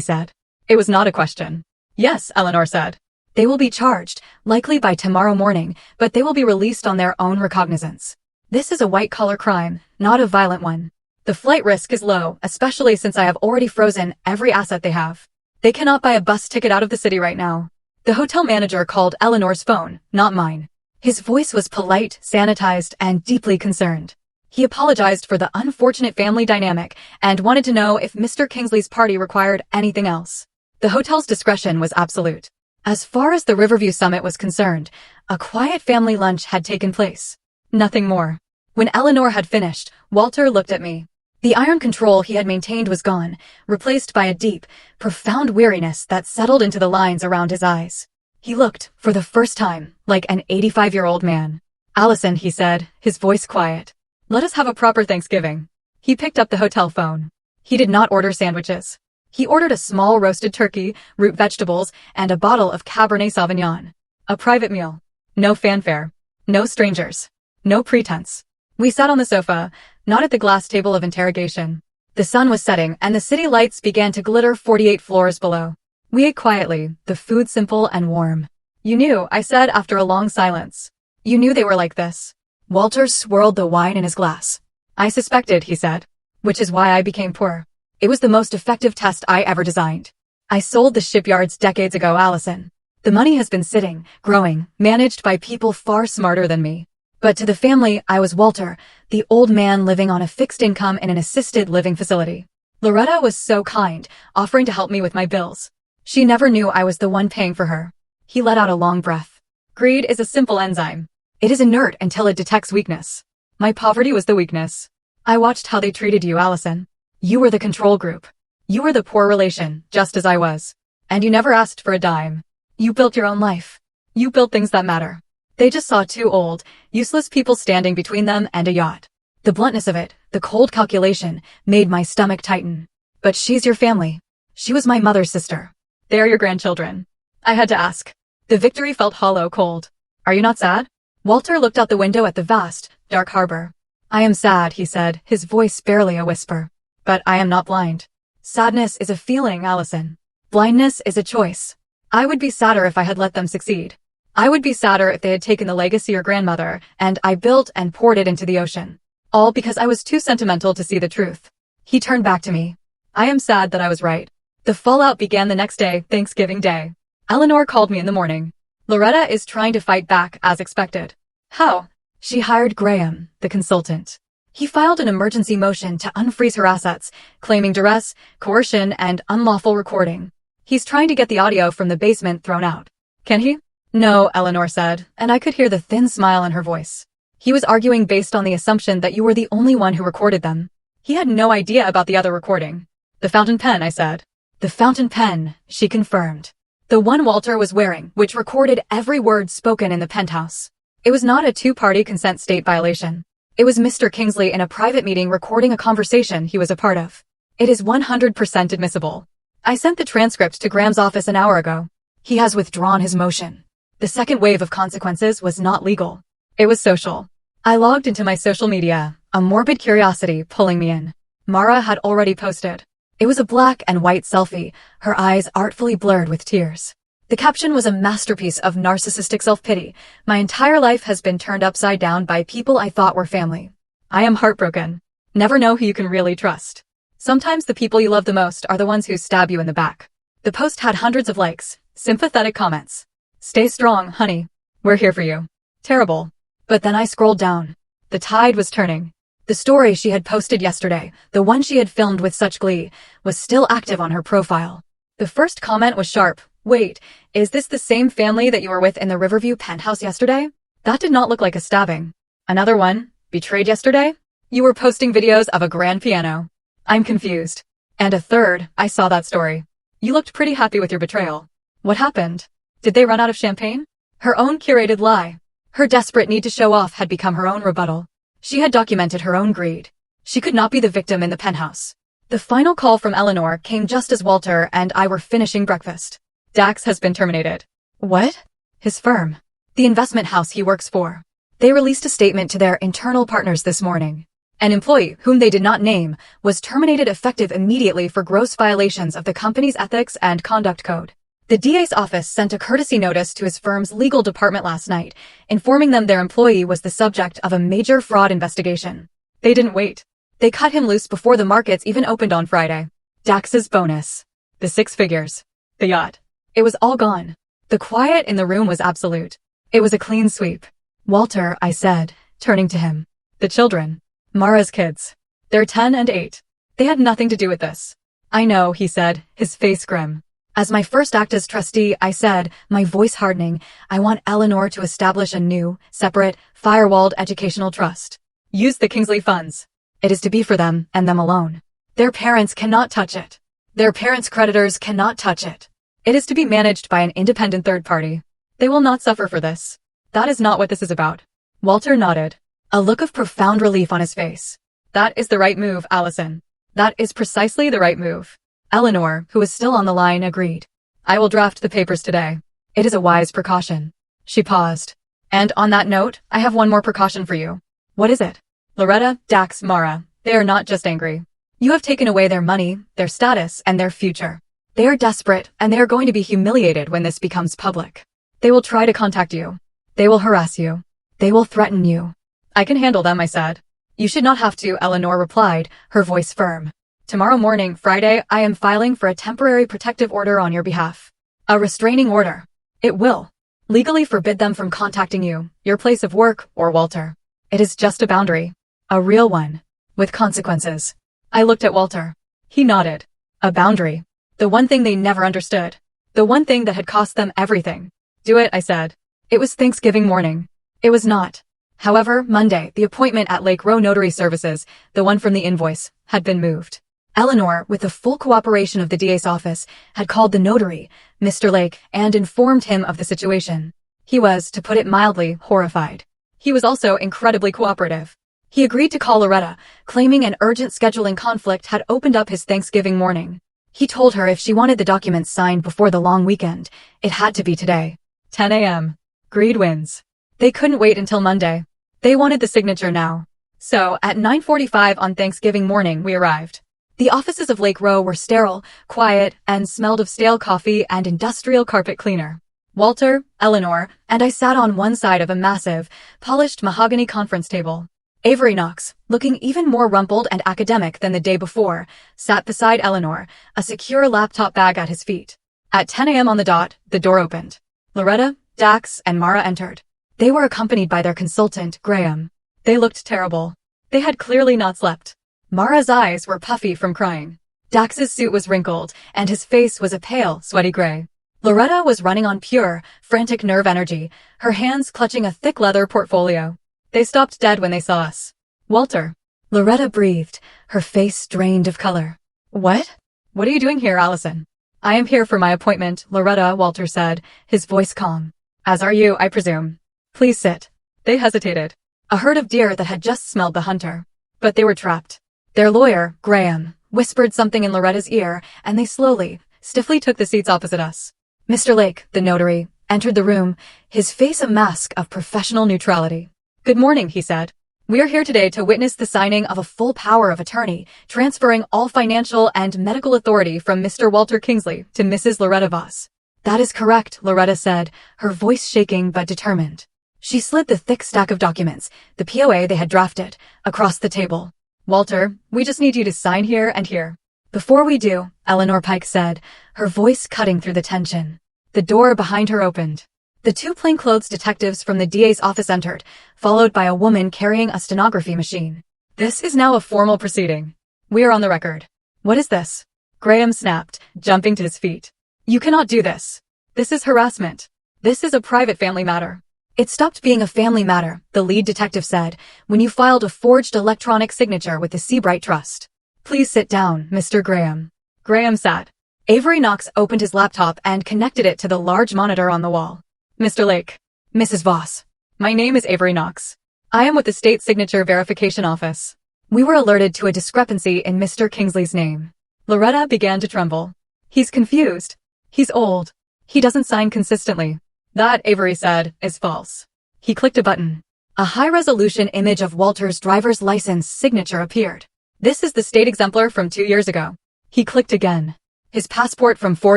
said. It was not a question. Yes, Eleanor said. They will be charged, likely by tomorrow morning, but they will be released on their own recognizance. This is a white-collar crime, not a violent one. The flight risk is low, especially since I have already frozen every asset they have. They cannot buy a bus ticket out of the city right now. The hotel manager called Eleanor's phone, not mine. His voice was polite, sanitized, and deeply concerned. He apologized for the unfortunate family dynamic and wanted to know if Mr. Kingsley's party required anything else. The hotel's discretion was absolute. As far as the Riverview Summit was concerned, a quiet family lunch had taken place. Nothing more. When Eleanor had finished, Walter looked at me. The iron control he had maintained was gone, replaced by a deep, profound weariness that settled into the lines around his eyes. He looked, for the first time, like an 85-year-old man. Allison, he said, his voice quiet. Let us have a proper Thanksgiving. He picked up the hotel phone. He did not order sandwiches. He ordered a small roasted turkey, root vegetables, and a bottle of Cabernet Sauvignon. A private meal. No fanfare. No strangers. No pretense. We sat on the sofa, not at the glass table of interrogation. The sun was setting and the city lights began to glitter 48 floors below. We ate quietly, the food simple and warm. You knew, I said after a long silence. You knew they were like this. Walter swirled the wine in his glass. I suspected, he said. Which is why I became poor. It was the most effective test I ever designed. I sold the shipyards decades ago, Allison. The money has been sitting, growing, managed by people far smarter than me. But to the family, I was Walter, the old man living on a fixed income in an assisted living facility. Loretta was so kind, offering to help me with my bills. She never knew I was the one paying for her. He let out a long breath. Greed is a simple enzyme. It is inert until it detects weakness. My poverty was the weakness. I watched how they treated you, Allison. You were the control group. You were the poor relation, just as I was. And you never asked for a dime. You built your own life. You built things that matter. They just saw two old, useless people standing between them and a yacht. The bluntness of it, the cold calculation, made my stomach tighten. But she's your family. She was my mother's sister. They are your grandchildren. I had to ask. The victory felt hollow, cold. Are you not sad? Walter looked out the window at the vast, dark harbor. I am sad, he said, his voice barely a whisper. But I am not blind. Sadness is a feeling, Allison. Blindness is a choice. I would be sadder if I had let them succeed. I would be sadder if they had taken the legacy your grandmother, and I built and poured it into the ocean. All because I was too sentimental to see the truth. He turned back to me. I am sad that I was right. The fallout began the next day, Thanksgiving Day. Eleanor called me in the morning. Loretta is trying to fight back as expected. How? She hired Graham, the consultant. He filed an emergency motion to unfreeze her assets, claiming duress, coercion, and unlawful recording. He's trying to get the audio from the basement thrown out. Can he? No, Eleanor said, and I could hear the thin smile in her voice. He was arguing based on the assumption that you were the only one who recorded them. He had no idea about the other recording. The fountain pen, I said. The fountain pen, she confirmed. The one Walter was wearing, which recorded every word spoken in the penthouse. It was not a two-party consent state violation. It was Mr. Kingsley in a private meeting recording a conversation he was a part of. It is 100% admissible. I sent the transcript to Graham's office an hour ago. He has withdrawn his motion. The second wave of consequences was not legal. It was social. I logged into my social media, a morbid curiosity pulling me in. Mara had already posted. It was a black and white selfie, her eyes artfully blurred with tears. The caption was a masterpiece of narcissistic self-pity. My entire life has been turned upside down by people I thought were family. I am heartbroken. Never know who you can really trust. Sometimes the people you love the most are the ones who stab you in the back. The post had hundreds of likes, sympathetic comments. Stay strong, honey. We're here for you. Terrible. But then I scrolled down. The tide was turning. The story she had posted yesterday, the one she had filmed with such glee, was still active on her profile. The first comment was sharp. Wait, is this the same family that you were with in the Riverview penthouse yesterday? That did not look like a stabbing. Another one. Betrayed yesterday? You were posting videos of a grand piano. I'm confused. And a third, I saw that story. You looked pretty happy with your betrayal. What happened? Did they run out of champagne? Her own curated lie. Her desperate need to show off had become her own rebuttal. She had documented her own greed. She could not be the victim in the penthouse. The final call from Eleanor came just as Walter and I were finishing breakfast. Dax has been terminated. What? His firm. The investment house he works for. They released a statement to their internal partners this morning. An employee, whom they did not name, was terminated effective immediately for gross violations of the company's ethics and conduct code. The DA's office sent a courtesy notice to his firm's legal department last night, informing them their employee was the subject of a major fraud investigation. They didn't wait. They cut him loose before the markets even opened on Friday. Dax's bonus. The 6 figures. The yacht. It was all gone. The quiet in the room was absolute. It was a clean sweep. Walter, I said, turning to him. The children. Mara's kids. They're 10 and 8. They had nothing to do with this. I know, he said, his face grim. As my first act as trustee, I said, my voice hardening, I want Eleanor to establish a new, separate, firewalled educational trust. Use the Kingsley funds. It is to be for them and them alone. Their parents cannot touch it. Their parents' creditors cannot touch it. It is to be managed by an independent third party. They will not suffer for this. That is not what this is about. Walter nodded, a look of profound relief on his face. That is the right move, Allison. That is precisely the right move. Eleanor, who was still on the line, agreed. I will draft the papers today. It is a wise precaution. She paused. And on that note, I have one more precaution for you. What is it? Loretta, Dax, Mara, they are not just angry. You have taken away their money, their status, and their future. They are desperate, and they are going to be humiliated when this becomes public. They will try to contact you. They will harass you. They will threaten you. I can handle them, I said. You should not have to, Eleanor replied, her voice firm. Tomorrow morning, Friday, I am filing for a temporary protective order on your behalf. A restraining order. It will legally forbid them from contacting you, your place of work, or Walter. It is just a boundary. A real one. With consequences. I looked at Walter. He nodded. A boundary. The one thing they never understood. The one thing that had cost them everything. Do it, I said. It was Thanksgiving morning. It was not. However, Monday, the appointment at Lake Row Notary Services, the one from the invoice, had been moved. Eleanor, with the full cooperation of the DA's office, had called the notary, Mr. Lake, and informed him of the situation. He was, to put it mildly, horrified. He was also incredibly cooperative. He agreed to call Loretta, claiming an urgent scheduling conflict had opened up his Thanksgiving morning. He told her if she wanted the documents signed before the long weekend, it had to be today. 10 a.m. Greed wins. They couldn't wait until Monday. They wanted the signature now. So, at 9:45 on Thanksgiving morning, we arrived. The offices of Lake Row were sterile, quiet, and smelled of stale coffee and industrial carpet cleaner. Walter, Eleanor, and I sat on one side of a massive, polished mahogany conference table. Avery Knox, looking even more rumpled and academic than the day before, sat beside Eleanor, a secure laptop bag at his feet. At 10 a.m. on the dot, the door opened. Loretta, Dax, and Mara entered. They were accompanied by their consultant, Graham. They looked terrible. They had clearly not slept. Mara's eyes were puffy from crying. Dax's suit was wrinkled, and his face was a pale, sweaty gray. Loretta was running on pure, frantic nerve energy, her hands clutching a thick leather portfolio. They stopped dead when they saw us. Walter. Loretta breathed, her face drained of color. What? What are you doing here, Allison? I am here for my appointment, Loretta, Walter said, his voice calm. As are you, I presume. Please sit. They hesitated. A herd of deer that had just smelled the hunter. But they were trapped. Their lawyer, Graham, whispered something in Loretta's ear, and they slowly, stiffly took the seats opposite us. Mr. Lake, the notary, entered the room, his face a mask of professional neutrality. Good morning, he said. We are here today to witness the signing of a full power of attorney, transferring all financial and medical authority from Mr. Walter Kingsley to Mrs. Loretta Voss. That is correct, Loretta said, her voice shaking but determined. She slid the thick stack of documents, the POA they had drafted, across the table. Walter, we just need you to sign here and here. Before we do, Eleanor Pike said, her voice cutting through the tension. The door behind her opened. The 2 plainclothes detectives from the DA's office entered, followed by a woman carrying a stenography machine. This is now a formal proceeding. We are on the record. What is this? Graham snapped, jumping to his feet. You cannot do this. This is harassment. This is a private family matter. It stopped being a family matter, the lead detective said, when you filed a forged electronic signature with the Seabright Trust. Please sit down, Mr. Graham. Graham sat. Avery Knox opened his laptop and connected it to the large monitor on the wall. Mr. Lake. Mrs. Voss. My name is Avery Knox. I am with the State Signature Verification Office. We were alerted to a discrepancy in Mr. Kingsley's name. Loretta began to tremble. He's confused. He's old. He doesn't sign consistently. That, Avery said, is false. He clicked a button. A high-resolution image of Walter's driver's license signature appeared. This is the state exemplar from 2 years ago. He clicked again. His passport from 4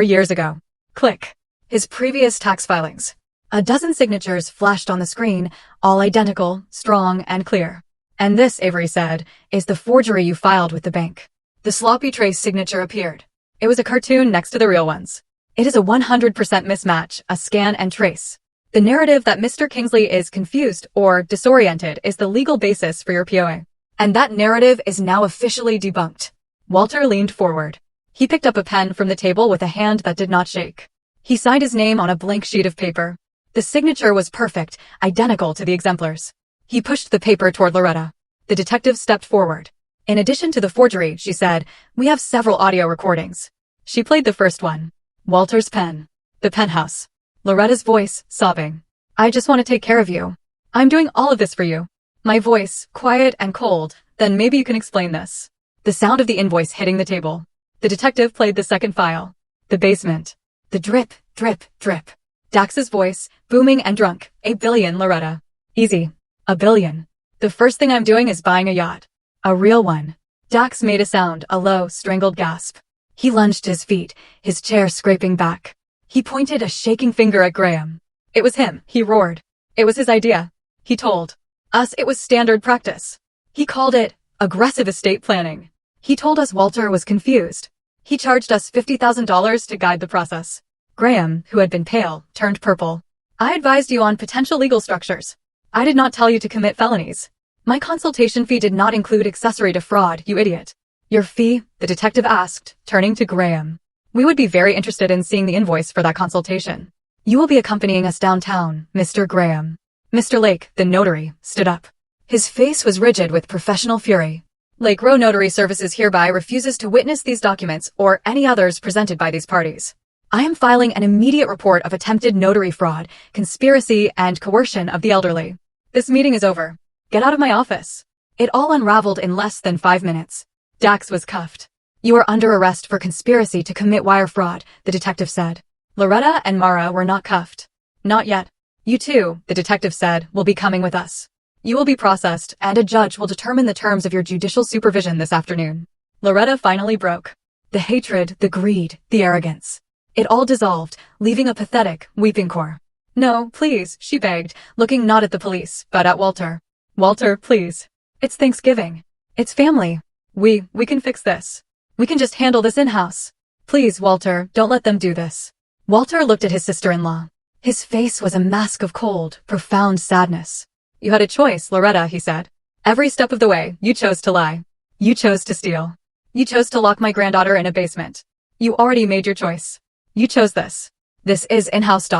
years ago. Click. His previous tax filings. A dozen signatures flashed on the screen, all identical, strong, and clear. And this, Avery said, is the forgery you filed with the bank. The sloppy trace signature appeared. It was a cartoon next to the real ones. It is a 100% mismatch, a scan and trace. The narrative that Mr. Kingsley is confused or disoriented is the legal basis for your POA. And that narrative is now officially debunked. Walter leaned forward. He picked up a pen from the table with a hand that did not shake. He signed his name on a blank sheet of paper. The signature was perfect, identical to the exemplars. He pushed the paper toward Loretta. The detective stepped forward. In addition to the forgery, she said, we have several audio recordings. She played the first one. Walter's pen. The penthouse. Loretta's voice, sobbing. I just want to take care of you. I'm doing all of this for you. My voice, quiet and cold, then maybe you can explain this. The sound of the invoice hitting the table. The detective played the second file. The basement. The drip, drip, drip. Dax's voice, booming and drunk. 8 billion, Loretta. Easy. $1 billion. The first thing I'm doing is buying a yacht. A real one. Dax made a sound, a low, strangled gasp. He lunged to his feet, his chair scraping back. He pointed a shaking finger at Graham. It was him, he roared. It was his idea. He told us it was standard practice. He called it aggressive estate planning. He told us Walter was confused. He charged us $50,000 to guide the process. Graham, who had been pale, turned purple. I advised you on potential legal structures. I did not tell you to commit felonies. My consultation fee did not include accessory to fraud, you idiot. Your fee? The detective asked, turning to Graham. We would be very interested in seeing the invoice for that consultation. You will be accompanying us downtown, Mr. Graham. Mr. Lake, the notary, stood up. His face was rigid with professional fury. Lake Row Notary Services hereby refuses to witness these documents or any others presented by these parties. I am filing an immediate report of attempted notary fraud, conspiracy, and coercion of the elderly. This meeting is over. Get out of my office. It all unraveled in less than 5 minutes. Dax was cuffed. You are under arrest for conspiracy to commit wire fraud, the detective said. Loretta and Mara were not cuffed. Not yet. You too, the detective said, will be coming with us. You will be processed, and a judge will determine the terms of your judicial supervision this afternoon. Loretta finally broke. The hatred, the greed, the arrogance. It all dissolved, leaving a pathetic, weeping core. No, please, she begged, looking not at the police, but at Walter. Walter, please. It's Thanksgiving. It's family. We can fix this. We can just handle this in-house. Please, Walter, don't let them do this. Walter looked at his sister-in-law. His face was a mask of cold, profound sadness. You had a choice, Loretta, he said. Every step of the way, you chose to lie. You chose to steal. You chose to lock my granddaughter in a basement. You already made your choice. You chose this. This is in-house.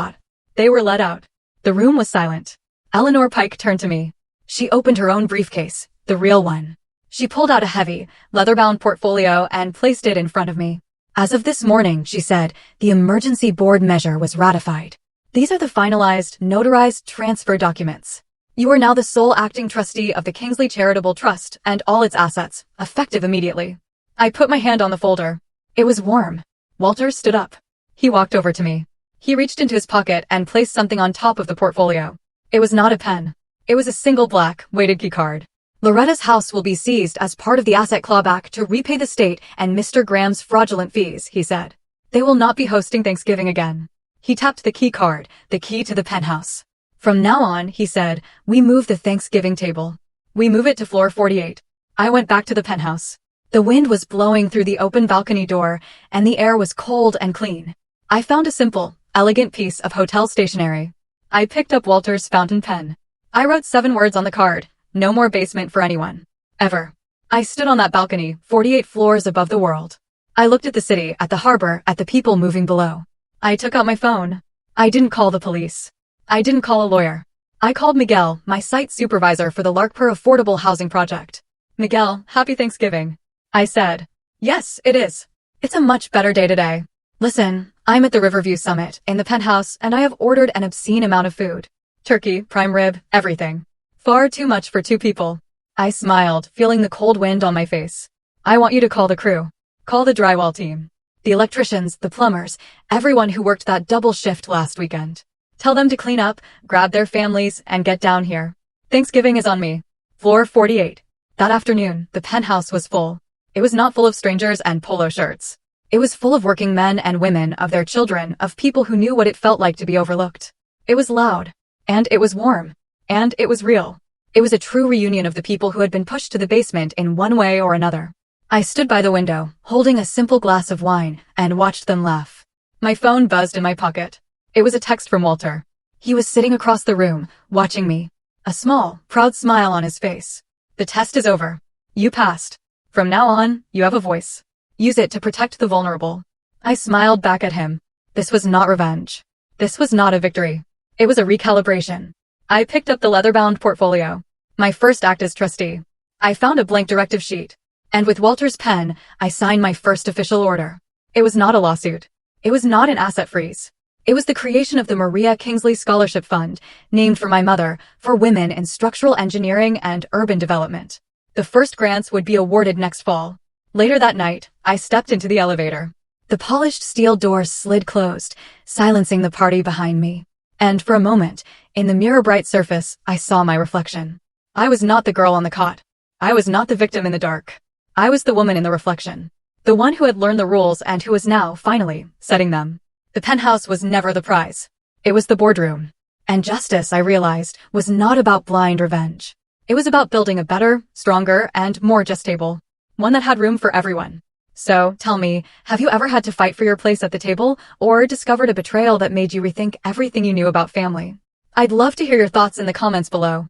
They were let out. The room was silent. Eleanor Pike turned to me. She opened her own briefcase, the real one. She pulled out a heavy, leather-bound portfolio and placed it in front of me. As of this morning, she said, the emergency board measure was ratified. These are the finalized, notarized transfer documents. You are now the sole acting trustee of the Kingsley Charitable Trust and all its assets, effective immediately. I put my hand on the folder. It was warm. Walter stood up. He walked over to me. He reached into his pocket and placed something on top of the portfolio. It was not a pen. It was a single black, weighted key card. Loretta's house will be seized as part of the asset clawback to repay the state and Mr. Graham's fraudulent fees, he said. They will not be hosting Thanksgiving again. He tapped the key card, the key to the penthouse. From now on, he said, we move the Thanksgiving table. We move it to floor 48. I went back to the penthouse. The wind was blowing through the open balcony door, and the air was cold and clean. I found a simple, elegant piece of hotel stationery. I picked up Walter's fountain pen. I wrote 7 words on the card. No more basement for anyone. Ever. I stood on that balcony, 48 floors above the world. I looked at the city, at the harbor, at the people moving below. I took out my phone. I didn't call the police. I didn't call a lawyer. I called Miguel, my site supervisor for the Larkpur Affordable Housing Project. Miguel, happy Thanksgiving. I said. Yes, it is. It's a much better day today. Listen, I'm at the Riverview Summit, in the penthouse, and I have ordered an obscene amount of food. Turkey, prime rib, everything. Far too much for 2 people. I smiled, feeling the cold wind on my face. I want you to call the crew. Call the drywall team. The electricians, the plumbers, everyone who worked that double shift last weekend. Tell them to clean up, grab their families, and get down here. Thanksgiving is on me. Floor 48. That afternoon, the penthouse was full. It was not full of strangers and polo shirts. It was full of working men and women, of their children, of people who knew what it felt like to be overlooked. It was loud. And it was warm. And it was real. It was a true reunion of the people who had been pushed to the basement in one way or another. I stood by the window, holding a simple glass of wine, and watched them laugh. My phone buzzed in my pocket. It was a text from Walter. He was sitting across the room, watching me. A small, proud smile on his face. The test is over. You passed. From now on, you have a voice. Use it to protect the vulnerable. I smiled back at him. This was not revenge. This was not a victory. It was a recalibration. I picked up the leather-bound portfolio. My first act as trustee. I found a blank directive sheet. And with Walter's pen, I signed my first official order. It was not a lawsuit. It was not an asset freeze. It was the creation of the Maria Kingsley Scholarship Fund, named for my mother, for women in structural engineering and urban development. The first grants would be awarded next fall. Later that night, I stepped into the elevator. The polished steel doors slid closed, silencing the party behind me. And for a moment, in the mirror-bright surface, I saw my reflection. I was not the girl on the cot. I was not the victim in the dark. I was the woman in the reflection. The one who had learned the rules and who was now, finally, setting them. The penthouse was never the prize. It was the boardroom. And justice, I realized, was not about blind revenge. It was about building a better, stronger, and more just table. One that had room for everyone. So, tell me, have you ever had to fight for your place at the table, or discovered a betrayal that made you rethink everything you knew about family? I'd love to hear your thoughts in the comments below.